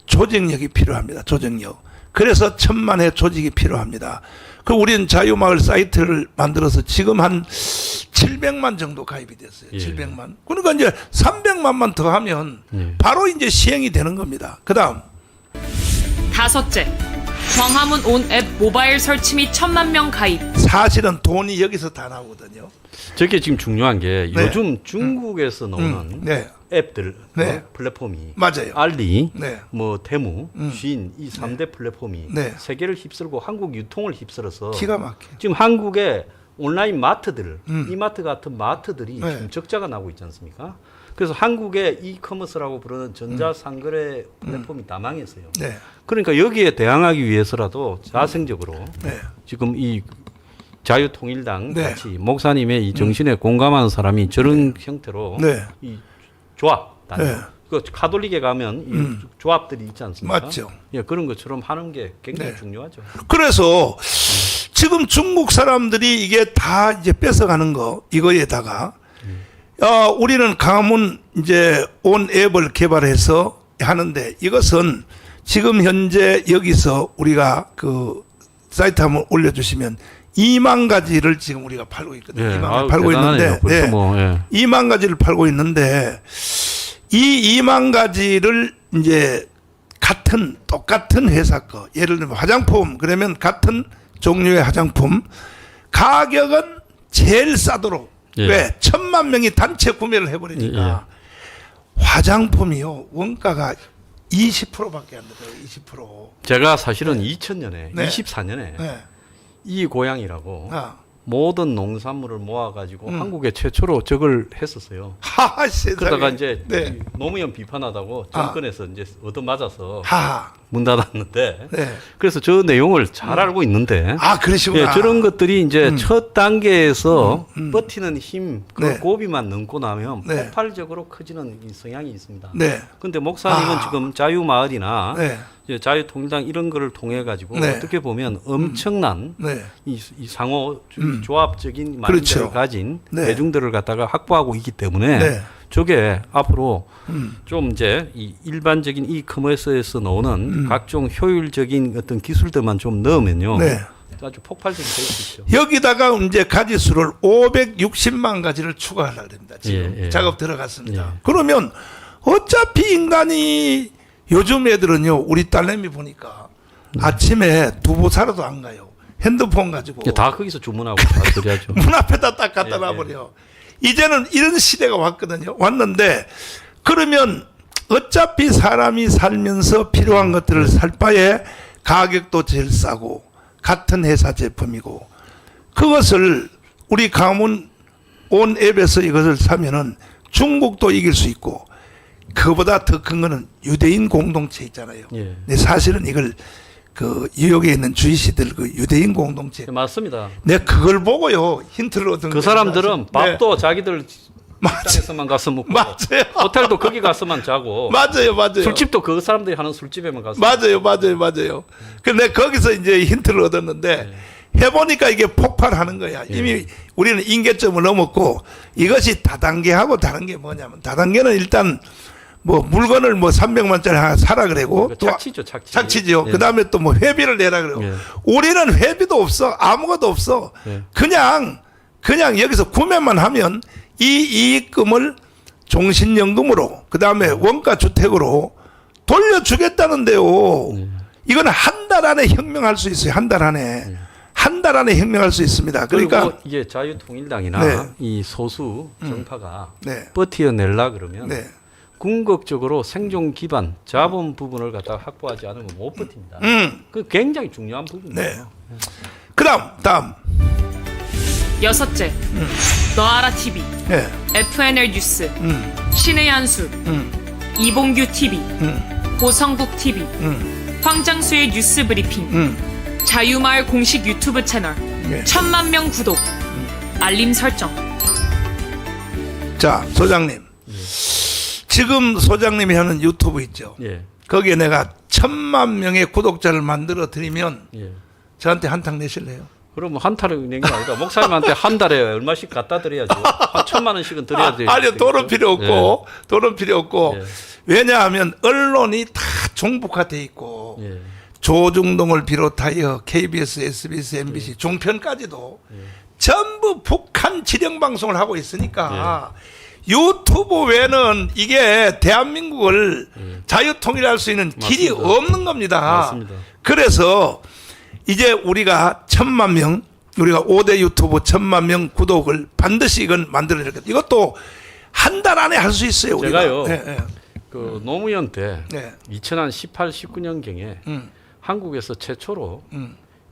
조직력이 필요합니다. 조직력. 그래서 1000만의 조직이 필요합니다. 그 우리는 자유마을 사이트를 만들어서 지금 한 700만 정도 가입이 됐어요. 예. 700만. 그러니까 이제 300만만 더 하면 바로 이제 시행이 되는 겁니다. 그다음. 다섯째, 광화문 온 앱 모바일 설치 및 1000만 명 가입. 사실은 돈이 여기서 다 나오거든요. 저게 지금 중요한 게 네. 요즘 중국에서 나오는 네. 앱들 네. 플랫폼이 맞아요. 알리, 네. 뭐 테무, 쉰 이 3대 플랫폼이 네. 세계를 휩쓸고 한국 유통을 휩쓸어서 기가 막혀. 지금 한국의 온라인 마트들, 이마트 같은 마트들이 네. 지금 적자가 나고 있지 않습니까? 그래서 한국의 이커머스라고 부르는 전자상거래 플랫폼이 다 망했어요. 네. 그러니까 여기에 대항하기 위해서라도 자생적으로 네. 지금 이 자유통일당 네. 같이 목사님의 이 정신에 공감하는 사람이 저런 형태로 네. 이 조합, 단위. 네. 그 가톨릭에 가면 이 조합들이 있지 않습니까? 맞죠. 예, 그런 것처럼 하는 게 굉장히 네. 중요하죠. 그래서 지금 중국 사람들이 이게 다 이제 뺏어가는 거 이거에다가 우리는 강화문 이제 온 앱을 개발해서 하는데 이것은 지금 현재 여기서 우리가 그 사이트 한번 올려주시면 2만 가지를 지금 우리가 팔고 있거든요. 예, 2만 아유, 가지 팔고 대단하네요. 있는데 벌써 뭐, 예. 2만 가지를 팔고 있는데 이 2만 가지를 이제 똑같은 회사 거 예를 들면 화장품 그러면 같은 종류의 화장품 가격은 제일 싸도록 예. 왜 1000만 명이 단체 구매를 해버리니까 화장품이요 원가가 20%밖에 안 돼요. 20%. 제가 사실은 2000년에, 네. 24년에 네. 이 고향이라고 아. 모든 농산물을 모아가지고 한국에 최초로 저걸 했었어요. 하하 세상에. 그러다가 이제 네. 노무현 비판하다고 정권에서 이제 얻어맞아서 하하. 문 닫았는데 네. 그래서 저 내용을 잘 알고 있는데 아 그러시구나. 예, 저런 것들이 이제 첫 단계에서 버티는 힘, 그 네. 고비만 넘고 나면 네. 폭발적으로 커지는 이 성향이 있습니다. 네. 근데 목사님은 지금 자유마을이나 네. 이제 자유통일당 이런 거를 통해 가지고 네. 어떻게 보면 엄청난 네. 이 상호 조합적인 마인드를 그렇죠. 가진 네. 대중들을 갖다가 확보하고 있기 때문에 네. 저게 앞으로 좀 이제 이 일반적인 이커머스에서 나오는 각종 효율적인 어떤 기술들만 좀 넣으면요. 네. 아주 폭발적인 될 수 있죠. 여기다가 이제 가지수를 560만 가지를 추가하려고 합니다. 지금 예, 예. 작업 들어갔습니다. 예. 그러면 어차피 인간이 요즘 애들은요, 우리 딸내미 보니까 아침에 두부 사러도 안 가요. 핸드폰 가지고 다 거기서 주문하고 다 드려야죠. 문 앞에다 딱 갖다 예, 놔버려. 이제는 이런 시대가 왔거든요. 왔는데 그러면 어차피 사람이 살면서 필요한 것들을 살 바에 가격도 제일 싸고 같은 회사 제품이고 그것을 우리 강원 온 앱에서 이것을 사면은 중국도 이길 수 있고 그보다 더 큰 거는 유대인 공동체 있잖아요. 예. 근데 사실은 이걸 그 뉴욕에 있는 주이시들 그 유대인 공동체 네, 맞습니다. 내가 그걸 보고요 힌트를 얻은 그 거예요. 사람들은 밥도 자기들 맞아요. 식당에서만 가서 먹고 맞아요. 호텔도 거기 가서만 자고 맞아요. 술집도 그 사람들이 하는 술집에만 가서 맞아요. 근데 거기서 이제 힌트를 얻었는데 해보니까 이게 폭발하는 거야. 이미 우리는 임계점을 넘었고 이것이 다단계하고 다른 게 뭐냐면 다단계는 일단 뭐 물건을 뭐 300만짜리 하나 사라 그러고 그 착취죠, 착취. 착취죠. 예. 그다음에 또 뭐 회비를 내라 그러고 예. 우리는 회비도 없어. 아무것도 없어. 예. 그냥 여기서 구매만 하면 이 이익금을 종신연금으로 그다음에 원가 주택으로 돌려주겠다는데요. 이거는 한 달 안에 혁명할 수 있어요. 한 달 안에. 한 달 안에 혁명할 수 있습니다. 그러니까 그리고 이게 자유통일당이나 네. 이 소수 정파가 네. 버티어내려 그러면 네. 궁극적으로 생존 기반 자본 부분을 갖다가 확보하지 않으면 못 버팁니다. 그 굉장히 중요한 부분이에요. 네. 다음. 여섯째, 너 알아 TV, 예. FNL 뉴스, 신의 한수, 이봉규 TV, 고성국 TV, 황장수의 뉴스 브리핑, 자유마을 공식 유튜브 채널, 예. 1000만 명 구독, 알림 설정. 자, 소장님. 지금 소장님이 하는 유튜브 있죠. 예. 거기에 내가 1000만 명의 구독자를 만들어 드리면 예. 저한테 한탕 내실래요? 그럼 한타를 낸 게 아니라 목사님한테 한 달에 얼마씩 갖다 드려야죠. 한 1000만 원씩은 드려야 돼요. 아니요, 돈은 필요 없고, 돈은 필요 없고. 예. 왜냐하면 언론이 다 종북화돼 있고, 예. 조중동을 비롯하여 KBS, SBS, MBC, 종편까지도 전부 북한 지령 방송을 하고 있으니까 유튜브 외에는 이게 대한민국을 자유통일할 수 있는 길이 맞습니다. 없는 겁니다. 맞습니다. 그래서 이제 우리가 1000만 명, 우리가 5대 유튜브 1000만 명 구독을 반드시 이건 만들어내겠다. 이것도 한 달 안에 할 수 있어요. 우리가. 제가요. 예. 그 노무현 때 네. 2018, 19년경에 한국에서 최초로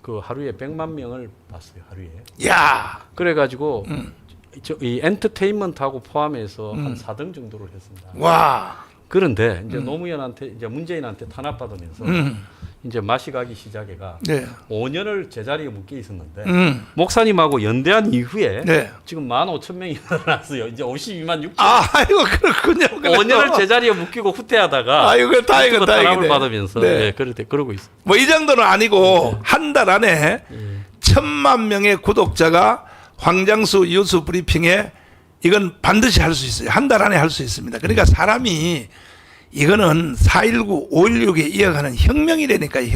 그 하루에 100만 명을 봤어요. 하루에. 야, 그래가지고 이 엔터테인먼트하고 포함해서 한 4등 정도를 했습니다. 와, 그런데 이제 노무현한테 이제 문재인한테 탄압받으면서 이제 맛이 가기 시작해가 네. 5년을 제자리에 묶여 있었는데 목사님하고 연대한 이후에 네. 지금 15,000명이 늘어났어요. 이제 52만 6천. 아이고 그렇군요. 5년을 제자리에 묶이고 후퇴하다가 아이고 다행이네. 탄압을 받으면서 네. 그러고 있어요. 뭐 이 정도는 아니고 한 달 안에 1000만 명의 구독자가 황장수 뉴스 브리핑에 이건 반드시 할 수 있어요. 한 달 안에 할 수 있습니다. 그러니까 사람이 이거는 4.19, 5.16에 이어가는 혁명이라니까요.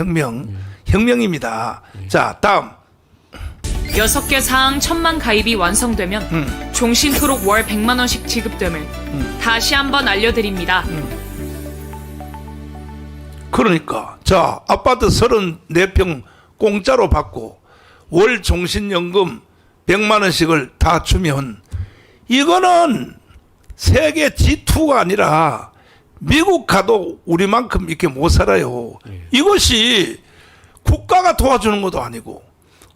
혁명입니다. 자, 다음. 6개 사항 1000만 가입이 완성되면 종신토록 월 100만 원씩 지급됨을 다시 한번 알려드립니다. 그러니까 자, 아파트 34평 공짜로 받고 월 종신연금 100만 원씩을 다 주면 이거는 세계 G2가 아니라 미국 가도 우리만큼 이렇게 못 살아요. 이것이 국가가 도와주는 것도 아니고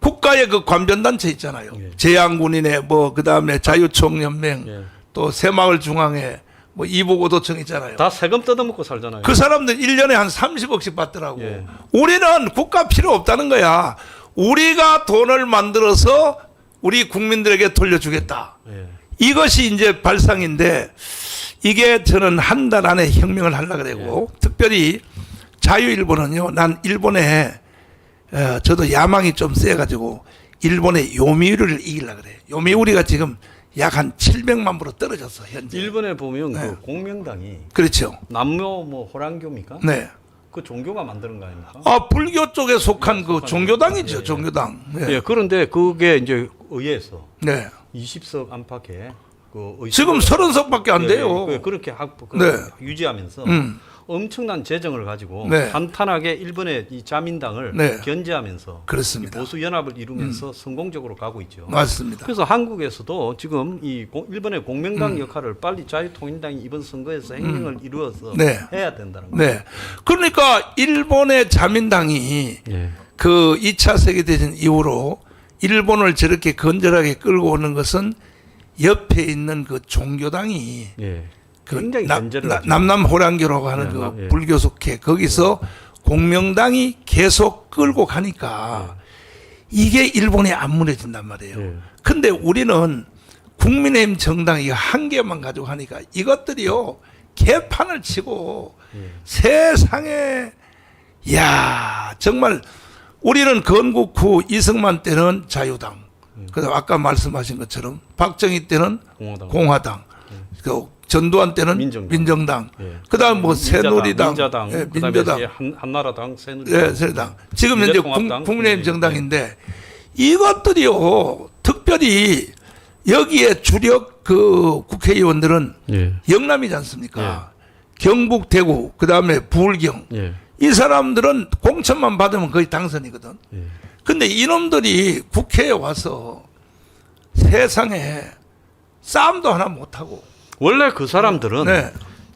국가의 그 관변단체 있잖아요. 재향군인회 뭐 그다음에 자유총연맹 또 새마을중앙회 뭐 이보고도청 있잖아요. 다 세금 뜯어먹고 살잖아요. 그 사람들 1년에 한 30억씩 받더라고. 예. 우리는 국가 필요 없다는 거야. 우리가 돈을 만들어서 우리 국민들에게 돌려주겠다. 예. 이것이 이제 발상인데 이게 저는 한 달 안에 혁명을 하려고 그러고 특별히 자유일보는요. 난 일본에 저도 야망이 좀 세가지고 일본의 요미우리를 이기려고 그래요. 요미우리가 지금 약 한 700만 부로 떨어졌어 현재. 일본에 보면 그 공명당이 그렇죠. 남묘 뭐 호랑교입니까? 네. 그 종교가 만드는 거 아닙니까? 아, 불교 쪽에 속한 그 종교당이죠. 예. 종교당. 예. 그런데 그게 이제 의회에서 네. 20석 안팎에 그 지금 30석밖에 안 돼요. 그렇게 네. 유지하면서 엄청난 재정을 가지고 네. 탄탄하게 일본의 이 자민당을 네. 견제하면서 그렇습니다. 보수 연합을 이루면서 성공적으로 가고 있죠. 맞습니다. 그래서 한국에서도 지금 이 일본의 공명당 역할을 빨리 자유통일당이 이번 선거에서 행령을 이루어서 네. 해야 된다는 거예요. 네. 그러니까 일본의 자민당이 예. 그 2차 세계대전 이후로 일본을 저렇게 건전하게 끌고 오는 것은 옆에 있는 그 종교당이 예. 그 굉장히 견제를 하죠. 남남 호랑교라고 하는 네, 그 예. 불교속회 거기서 공명당이 계속 끌고 가니까 이게 일본이 안 무너진단 말이에요. 예. 근데 우리는 국민의힘 정당 이거 한 개만 가지고 하니까 이것들이요 개판을 치고 세상에 야 정말 우리는 건국 후 이승만 때는 자유당, 그다음 아까 말씀하신 것처럼 박정희 때는 공화당, 그 전두환 때는 민정당, 예. 그다음 뭐 새누리당, 민자당, 예, 그다음에 민자당, 이제 한나라당, 새누리당, 예, 새누리당. 지금 현재 미래통합당, 국민의힘 정당인데 이것들이요 특별히 여기에 주력 그 국회의원들은 예. 영남이지 않습니까? 경북, 대구, 그다음에 부울경. 예. 이 사람들은 공천만 받으면 거의 당선이거든. 예. 근데 이놈들이 국회에 와서 세상에 싸움도 하나 못하고. 원래 그 사람들은 네.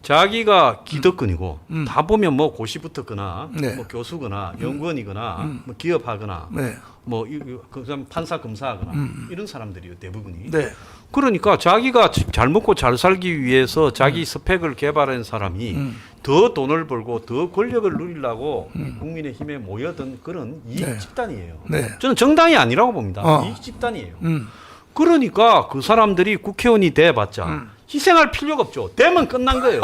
자기가 기득권이고 다 보면 뭐 고시부터거나 네. 뭐 교수거나 연구원이거나 뭐 기업하거나 네. 뭐 그다음 판사 검사하거나 이런 사람들이요 대부분이. 네. 그러니까 자기가 잘 먹고 잘 살기 위해서 자기 스펙을 개발한 사람이 더 돈을 벌고 더 권력을 누리려고 국민의힘에 모여든 그런 이익 네. 집단이에요. 네. 저는 정당이 아니라고 봅니다. 이익 집단이에요. 그러니까 그 사람들이 국회의원이 돼봤자 희생할 필요가 없죠. 되면 끝난 거예요.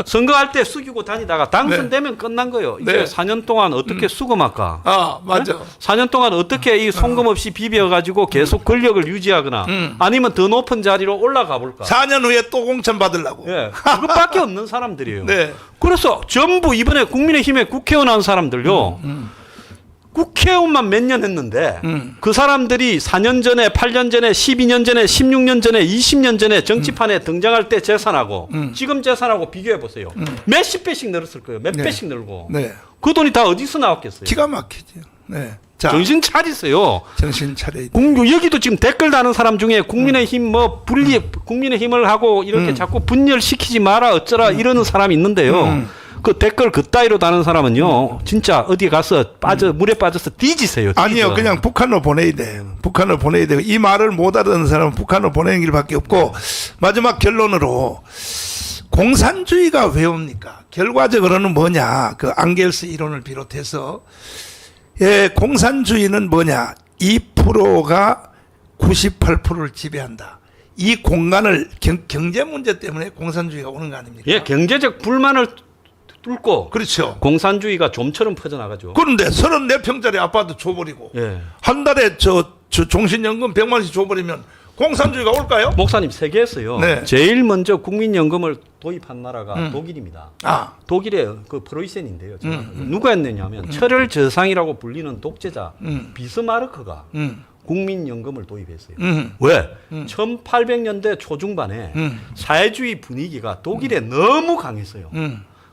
선거할 때 숙이고 다니다가 당선되면 끝난 거예요. 이제 네. 4년 동안 어떻게 수금할까? 아, 맞아. 4년 동안 어떻게 이 송금 없이 비벼가지고 계속 권력을 유지하거나 아니면 더 높은 자리로 올라가 볼까? 4년 후에 또 공천 받으려고. 예, 그것밖에 없는 사람들이에요. 네. 그래서 전부 이번에 국민의힘에 국회의원 한 사람들요. 국회의원만 몇 년 했는데 그 사람들이 4년 전에 8년 전에 12년 전에 16년 전에 20년 전에 정치판에 등장할 때 재산하고 지금 재산하고 비교해 보세요. 몇십 배씩 늘었을 거예요. 몇 네. 배씩 늘고. 네. 그 돈이 다 어디서 나왔겠어요? 기가 막히죠. 네. 자, 정신 차리세요. 정신 차려. 여기도 지금 댓글 다는 사람 중에 국민의힘 뭐 국민의힘을 하고 이렇게 자꾸 분열시키지 마라 어쩌라 이러는 사람이 있는데요. 그 댓글 그따위로 다는 사람은요, 진짜 어디 가서 물에 빠져서 뒤지세요. 아니요, 그냥 북한으로 보내야 돼요. 북한으로 보내야 되고, 이 말을 못 알아듣는 사람은 북한으로 보내는 길밖에 없고, 마지막 결론으로, 공산주의가 왜 옵니까? 결과적으로는 뭐냐? 그 앙겔스 이론을 비롯해서, 예, 공산주의는 뭐냐? 2%가 98%를 지배한다. 이 공간을 경제 문제 때문에 공산주의가 오는 거 아닙니까? 예, 경제적 불만을 뚫고 그렇죠. 공산주의가 좀처럼 퍼져나가죠. 그런데 34평짜리 아파트 줘버리고 예. 한 달에 저 종신연금 100만 원씩 줘버리면 공산주의가 올까요? 목사님 세계에서요. 네. 제일 먼저 국민연금을 도입한 나라가 독일입니다. 아, 독일의 그 프로이센인데요. 누가 했느냐면 철혈 저상이라고 불리는 독재자 비스마르크가 국민연금을 도입했어요. 왜? 1800년대 초중반에 사회주의 분위기가 독일에 너무 강했어요.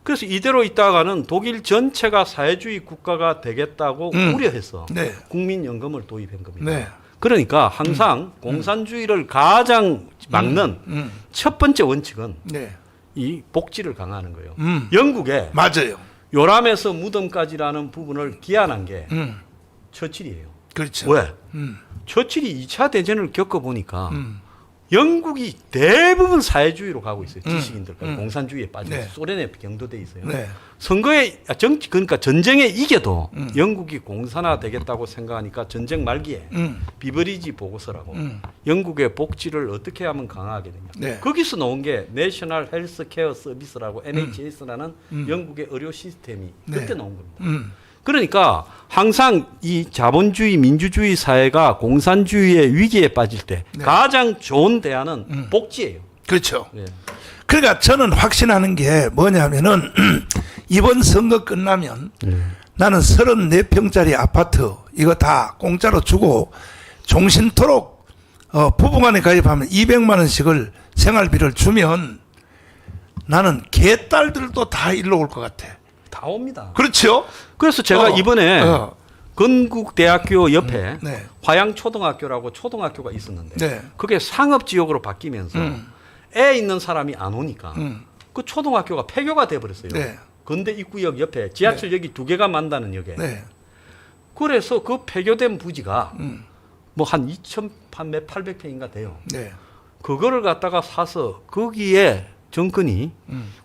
그래서 이대로 있다가는 독일 전체가 사회주의 국가가 되겠다고 우려해서 네. 국민연금을 도입한 겁니다. 네. 그러니까 항상 공산주의를 가장 막는 첫 번째 원칙은 네. 이 복지를 강화하는 거예요. 영국에 맞아요. 요람에서 무덤까지라는 부분을 기한한 게 처칠이에요. 그렇죠. 왜? 처칠이 2차 대전을 겪어보니까 영국이 대부분 사회주의로 가고 있어요. 지식인들까지 공산주의에 빠져 네. 소련에 경도돼 있어요. 네. 선거에 그러니까 전쟁에 이겨도 영국이 공산화 되겠다고 생각하니까 전쟁 말기에 비버리지 보고서라고 영국의 복지를 어떻게 하면 강화하게 되냐. 네. 거기서 나온 게 내셔널 헬스 케어 서비스라고 NHS라는 영국의 의료 시스템이 네. 그때 나온 겁니다. 그러니까 항상 이 자본주의 민주주의 사회가 공산주의의 위기에 빠질 때 네. 가장 좋은 대안은 복지예요. 그렇죠. 예. 그러니까 저는 확신하는 게 뭐냐면은 이번 선거 끝나면 나는 34평짜리 아파트 이거 다 공짜로 주고 종신토록 부부간에 가입하면 200만 원씩을 생활비를 주면 나는 개딸들도 다 일로 올 것 같아. 다 옵니다. 그렇죠? 그래서 제가 이번에 건국대학교 옆에 네. 화양초등학교라고 초등학교가 있었는데 네. 그게 상업지역으로 바뀌면서 애 있는 사람이 안 오니까 그 초등학교가 폐교가 돼버렸어요. 네. 건대 입구역 옆에 지하철역이 2개가 만다는 역에. 네. 그래서 그 폐교된 부지가 뭐 한 2,800평인가 돼요. 네. 그거를 갖다가 사서 거기에 정권이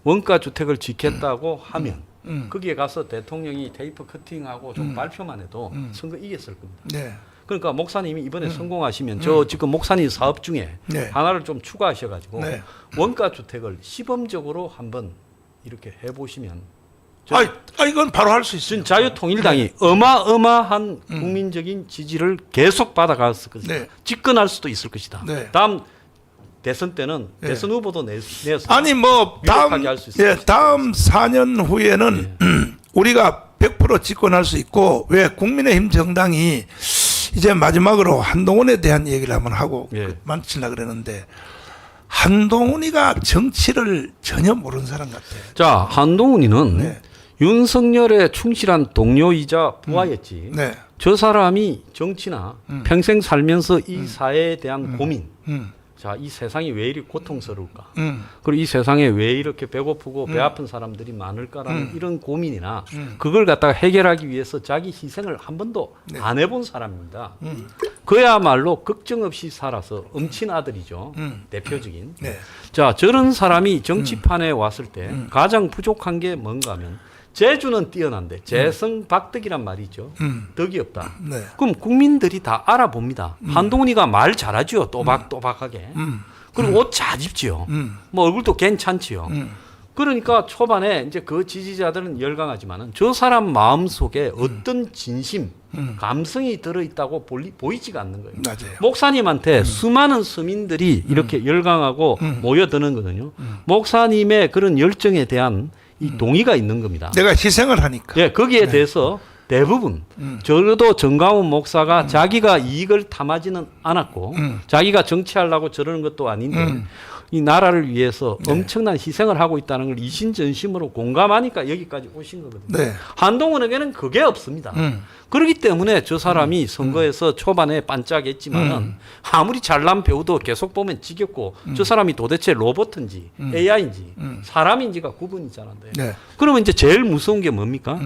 원가 주택을 짓겠다고 하면 거기에 가서 대통령이 테이프 커팅하고 좀 발표만 해도 선거 이겼을 겁니다. 네. 그러니까 목사님이 이번에 성공하시면 저 지금 목사님 사업 중에 네. 하나를 좀 추가하셔가지고 네. 원가 주택을 시범적으로 한번 이렇게 해보시면 이건 바로 할 수 있어요. 자유통일당이 어마어마한 국민적인 지지를 계속 받아갔을 것이다. 네. 집권할 수도 있을 것이다. 네. 다음 대선 때는 네. 대선 후보도 내서 아니 뭐 유력하게 할수 있을 것이다. 다음 4년 후에는 우리가 100% 집권할 수 있고 왜 국민의힘 정당이 이제 마지막으로 한동훈에 대한 얘기를 한번 하고 예. 만치려고 그러는데 한동훈이가 정치를 전혀 모르는 사람 같아요. 자, 한동훈이는 네. 윤석열의 충실한 동료이자 부하였지. 네. 저 사람이 정치나 평생 살면서 이 사회에 대한 고민, 자, 이 세상이 왜 이리 고통스러울까? 그리고 이 세상에 왜 이렇게 배고프고 배 아픈 사람들이 많을까라는 이런 고민이나 그걸 갖다가 해결하기 위해서 자기 희생을 한 번도 안 해본 사람입니다. 그야말로 걱정 없이 살아서 엄친 아들이죠. 대표적인. 네. 자, 저런 사람이 정치판에 왔을 때 가장 부족한 게 뭔가 하면 재주는 뛰어난데 재성박덕이란 말이죠. 덕이 없다. 네. 그럼 국민들이 다 알아봅니다. 한동훈이가 말 잘하지요. 또박또박하게. 그리고 옷 잘 입지요. 뭐 얼굴도 괜찮지요. 그러니까 초반에 이제 그 지지자들은 열광하지만은 저 사람 마음속에 어떤 진심, 감성이 들어있다고 보이지가 않는 거예요. 맞아요. 목사님한테 수많은 서민들이 이렇게 열광하고 모여드는 거거든요. 목사님의 그런 열정에 대한 이 동의가 있는 겁니다. 내가 희생을 하니까. 예, 거기에 대해서 대부분 적어도 정가훈 목사가 자기가 이익을 탐하지는 않았고 자기가 정치하려고 저러는 것도 아닌데 이 나라를 위해서 엄청난 희생을 하고 있다는 걸 이신전심으로 공감하니까 여기까지 오신 거거든요. 네. 한동훈에게는 그게 없습니다. 그렇기 때문에 저 사람이 선거에서 초반에 반짝했지만은 아무리 잘난 배우도 계속 보면 지겹고 저 사람이 도대체 로봇인지 AI인지 사람인지가 구분이 잘 안 돼요. 네. 그러면 이제 제일 무서운 게 뭡니까?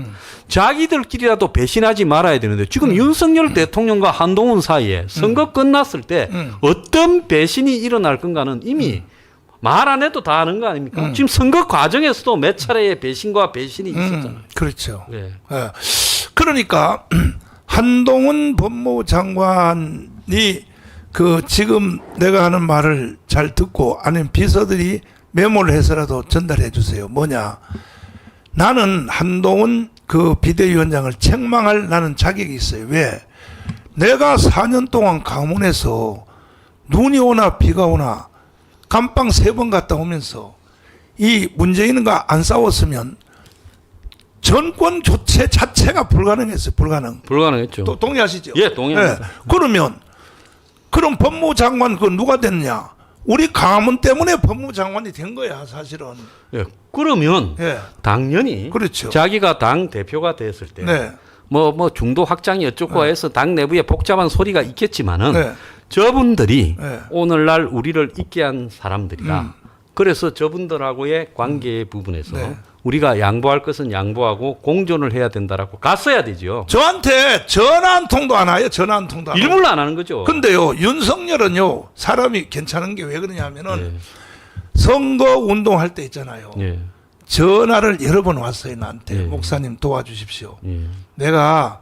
자기들끼리라도 배신하지 말아야 되는데 지금 윤석열 대통령과 한동훈 사이에 선거 끝났을 때 어떤 배신이 일어날 건가는 이미 말 안 해도 다 아는 거 아닙니까? 지금 선거 과정에서도 몇 차례의 배신과 배신이 있었잖아요. 그렇죠. 예. 예. 그러니까 한동훈 법무부 장관이 그 지금 내가 하는 말을 잘 듣고 아니면 비서들이 메모를 해서라도 전달해 주세요. 뭐냐? 나는 한동훈 그 비대위원장을 책망할 나는 자격이 있어요. 왜? 내가 4년 동안 강원에서 눈이 오나 비가 오나 감방 3번 갔다 오면서 이 문재인과 안 싸웠으면 정권 교체 자체가 불가능했어요. 불가능했죠. 또 동의하시죠? 예, 동의합니다. 예. 그러면 그럼 법무부 장관 그 누가 됐냐? 우리 강화문 때문에 법무부 장관이 된 거야, 사실은. 예, 그러면 예. 당연히 그렇죠. 자기가 당 대표가 됐을 때 네. 뭐 중도 확장이 어쩌고 해서 당 내부에 복잡한 소리가 있겠지만은 네. 저분들이 네. 오늘날 우리를 있게 한 사람들이다. 그래서 저분들하고의 관계 부분에서 네. 우리가 양보할 것은 양보하고 공존을 해야 된다라고 갔어야 되죠. 저한테 전화 한 통도 안 와요. 전화 한 통도 안 와요. 일부러 안 하는 거죠. 근데요, 윤석열은요, 사람이 괜찮은 게 왜 그러냐면은 예. 선거 운동할 때 있잖아요. 예. 전화를 여러 번 왔어요, 나한테. 예. 목사님 도와주십시오. 예. 내가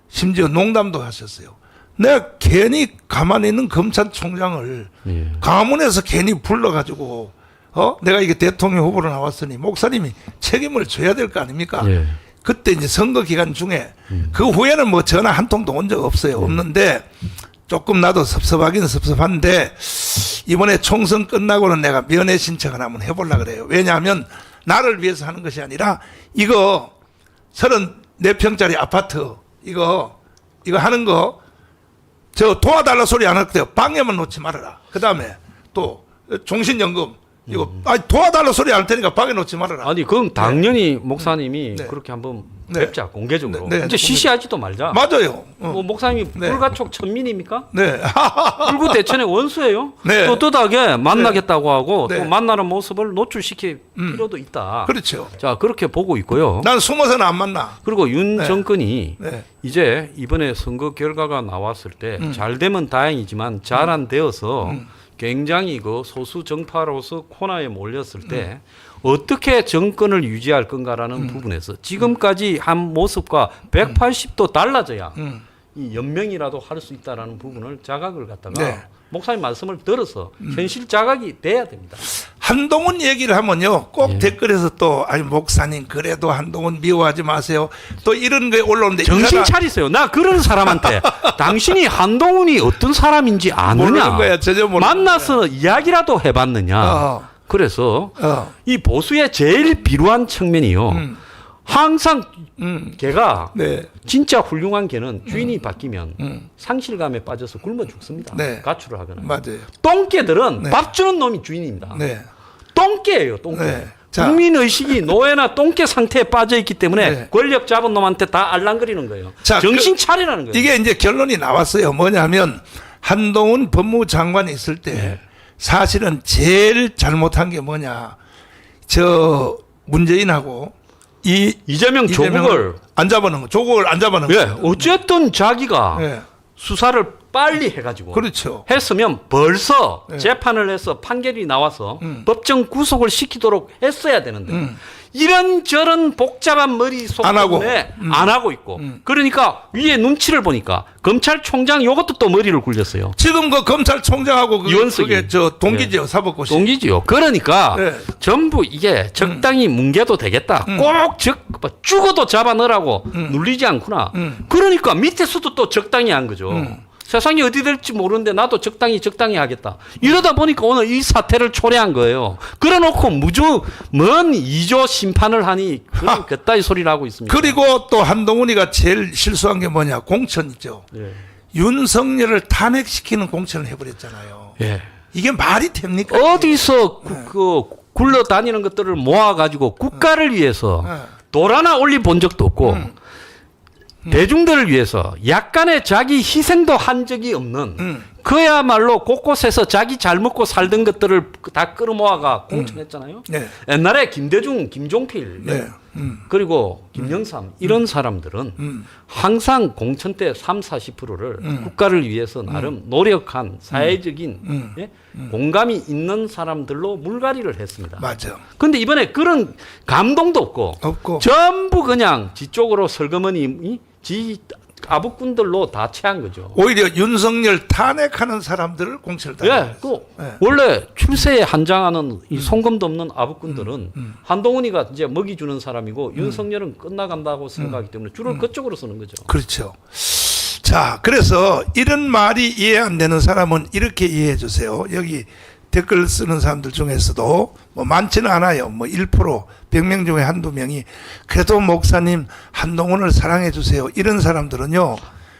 심지어 농담도 하셨어요. 내가 괜히 가만히 있는 검찰총장을 예. 강화문에서 괜히 불러가지고 내가 이게 대통령 후보로 나왔으니 목사님이 책임을 져야 될 거 아닙니까? 예. 그때 이제 선거 기간 중에 그 후에는 뭐 전화 한 통도 온 적 없어요. 없는데 조금 나도 섭섭하긴 섭섭한데 이번에 총선 끝나고는 내가 면회 신청을 한번 해보려고 그래요. 왜냐하면 나를 위해서 하는 것이 아니라 이거 34평짜리 아파트 이거 하는 거 저 도와달라 소리 안 할 때요. 방에만 놓지 말아라. 그 다음에 또 종신연금 이거 도와달라 소리 안 할 테니까 방에 놓지 말아라. 아니 그럼 당연히 목사님이 네. 그렇게 한번 네. 뵙자 공개적으로. 네, 네. 이제 시시하지도 말자. 맞아요. 뭐 목사님이 네. 불가촉 천민입니까? 네. 불구 대천의 원수예요. 네. 떳떳하게 만나겠다고 하고 네. 또 만나는 모습을 노출시킬 필요도 있다. 그렇죠. 자 그렇게 보고 있고요. 난 숨어서는 안 만나. 그리고 윤 네. 정권이 네. 이제 이번에 선거 결과가 나왔을 때 잘 되면 다행이지만 잘 안 되어서 굉장히 그 소수 정파로서 코너에 몰렸을 때 어떻게 정권을 유지할 건가라는 부분에서 지금까지 한 모습과 180도 달라져야 이 연명이라도 할 수 있다라는 부분을 자각을 갖다가 네. 목사님 말씀을 들어서 현실 자각이 돼야 됩니다. 한동훈 얘기를 하면요. 꼭 예. 댓글에서 또 아니 목사님 그래도 한동훈 미워하지 마세요. 또 이런 게 올라오는데 정신 차리세요. 나 그런 사람한테 당신이 한동훈이 어떤 사람인지 아느냐. 모르는 거야. 전혀 모르는 만나서 이야기라도 해봤느냐. 그래서 이 보수의 제일 비루한 측면이요. 항상 개가 네. 진짜 훌륭한 개는 주인이 바뀌면 상실감에 빠져서 굶어 죽습니다. 네. 가출을 하거나. 맞아요. 똥개들은 네. 밥 주는 놈이 주인입니다. 네. 똥개예요, 똥개. 네. 자. 국민의식이 노예나 똥개 상태에 빠져 있기 때문에 네. 권력 잡은 놈한테 다 알랑거리는 거예요. 자, 정신 차리라는 거예요. 이게 이제 결론이 나왔어요. 뭐냐면 한동훈 법무부 장관이 있을 때 사실은 제일 잘못한 게 뭐냐. 저 문재인하고 이재명 조국을 안 잡아놓은 거. 조국을 안 잡아놓은 거. 예, 어쨌든 자기가 예. 수사를 빨리 해가지고 그렇죠. 했으면 벌써 예. 재판을 해서 판결이 나와서 법정 구속을 시키도록 했어야 되는데 이런저런 복잡한 머릿속 안 하고. 때문에 안 하고 있고 그러니까 위에 눈치를 보니까 검찰총장 이것도 또 머리를 굴렸어요. 지금 그 검찰총장하고 유원석이. 그게 저 동기지요. 사법고시. 동기지요. 그러니까 예. 전부 이게 적당히 뭉개도 되겠다. 꼭 죽어도 잡아 넣으라고 눌리지 않구나. 그러니까 밑에서도 또 적당히 한 거죠. 세상이 어디 될지 모르는데 나도 적당히 하겠다. 이러다 보니까 오늘 이 사태를 초래한 거예요. 그래놓고 먼 2조 심판을 하니 그런 그따위 소리를 하고 있습니다. 그리고 또 한동훈이가 제일 실수한 게 뭐냐. 공천 있죠. 예. 윤석열을 탄핵시키는 공천을 해버렸잖아요. 예. 이게 말이 됩니까? 어디서 그 굴러다니는 것들을 모아가지고 국가를 위해서 돌 하나 올려본 적도 없고 대중들을 위해서 약간의 자기 희생도 한 적이 없는 그야말로 곳곳에서 자기 잘 먹고 살던 것들을 다 끌어모아가 공천했잖아요. 네. 옛날에 김대중, 김종필 네. 그리고 김영삼 이런 사람들은 항상 공천 때 3, 40%를 국가를 위해서 나름 노력한 사회적인 예? 공감이 있는 사람들로 물갈이를 했습니다. 맞아. 근데 이번에 그런 감동도 없고 전부 그냥 지 쪽으로 설거머니 지 아부꾼들로 다 채한 거죠. 오히려 윤석열 탄핵하는 사람들을 공천을 다. 예, 또 원래 출세에 한장하는 이 송금도 없는 아부꾼들은 한동훈이가 이제 먹이 주는 사람이고 윤석열은 끝나간다고 생각하기 때문에 줄을 그쪽으로 서는 거죠. 그렇죠. 자, 그래서 이런 말이 이해 안 되는 사람은 이렇게 이해해 주세요. 여기 댓글 쓰는 사람들 중에서도 뭐 많지는 않아요. 뭐 1%, 100명 중에 한두 명이 그래도 목사님 한동훈을 사랑해 주세요. 이런 사람들은요.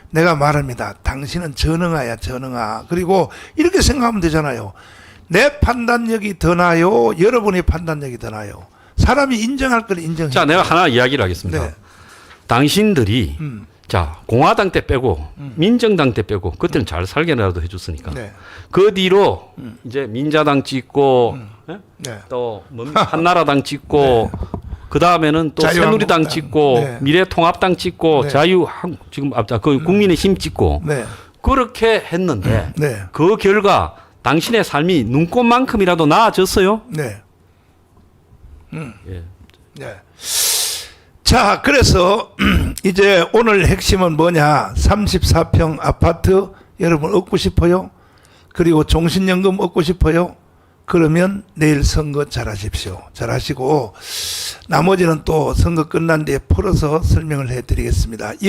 내가 말합니다. 당신은 전능하야, 전능하. 그리고 이렇게 생각하면 되잖아요. 내 판단력이 더 나요? 여러분의 판단력이 더 나요? 사람이 인정할 걸 인정해. 자, 내가 하나 이야기를 하겠습니다. 네. 당신들이 자 공화당 때 빼고 민정당 때 빼고 그때는 잘 살게라도 해줬으니까 네. 그 뒤로 이제 민자당 찍고 예? 네. 또 한나라당 찍고 그 다음에는 또 새누리당 찍고 네. 미래통합당 찍고 네. 지금 그 국민의힘 찍고 네. 그렇게 했는데 네. 그 결과 당신의 삶이 눈꽃만큼이라도 나아졌어요? 네. 예. 네. 자, 그래서 이제 오늘 핵심은 뭐냐? 34평 아파트 여러분 얻고 싶어요? 그리고 종신연금 얻고 싶어요? 그러면 내일 선거 잘하십시오. 잘하시고 나머지는 또 선거 끝난 뒤에 풀어서 설명을 해드리겠습니다.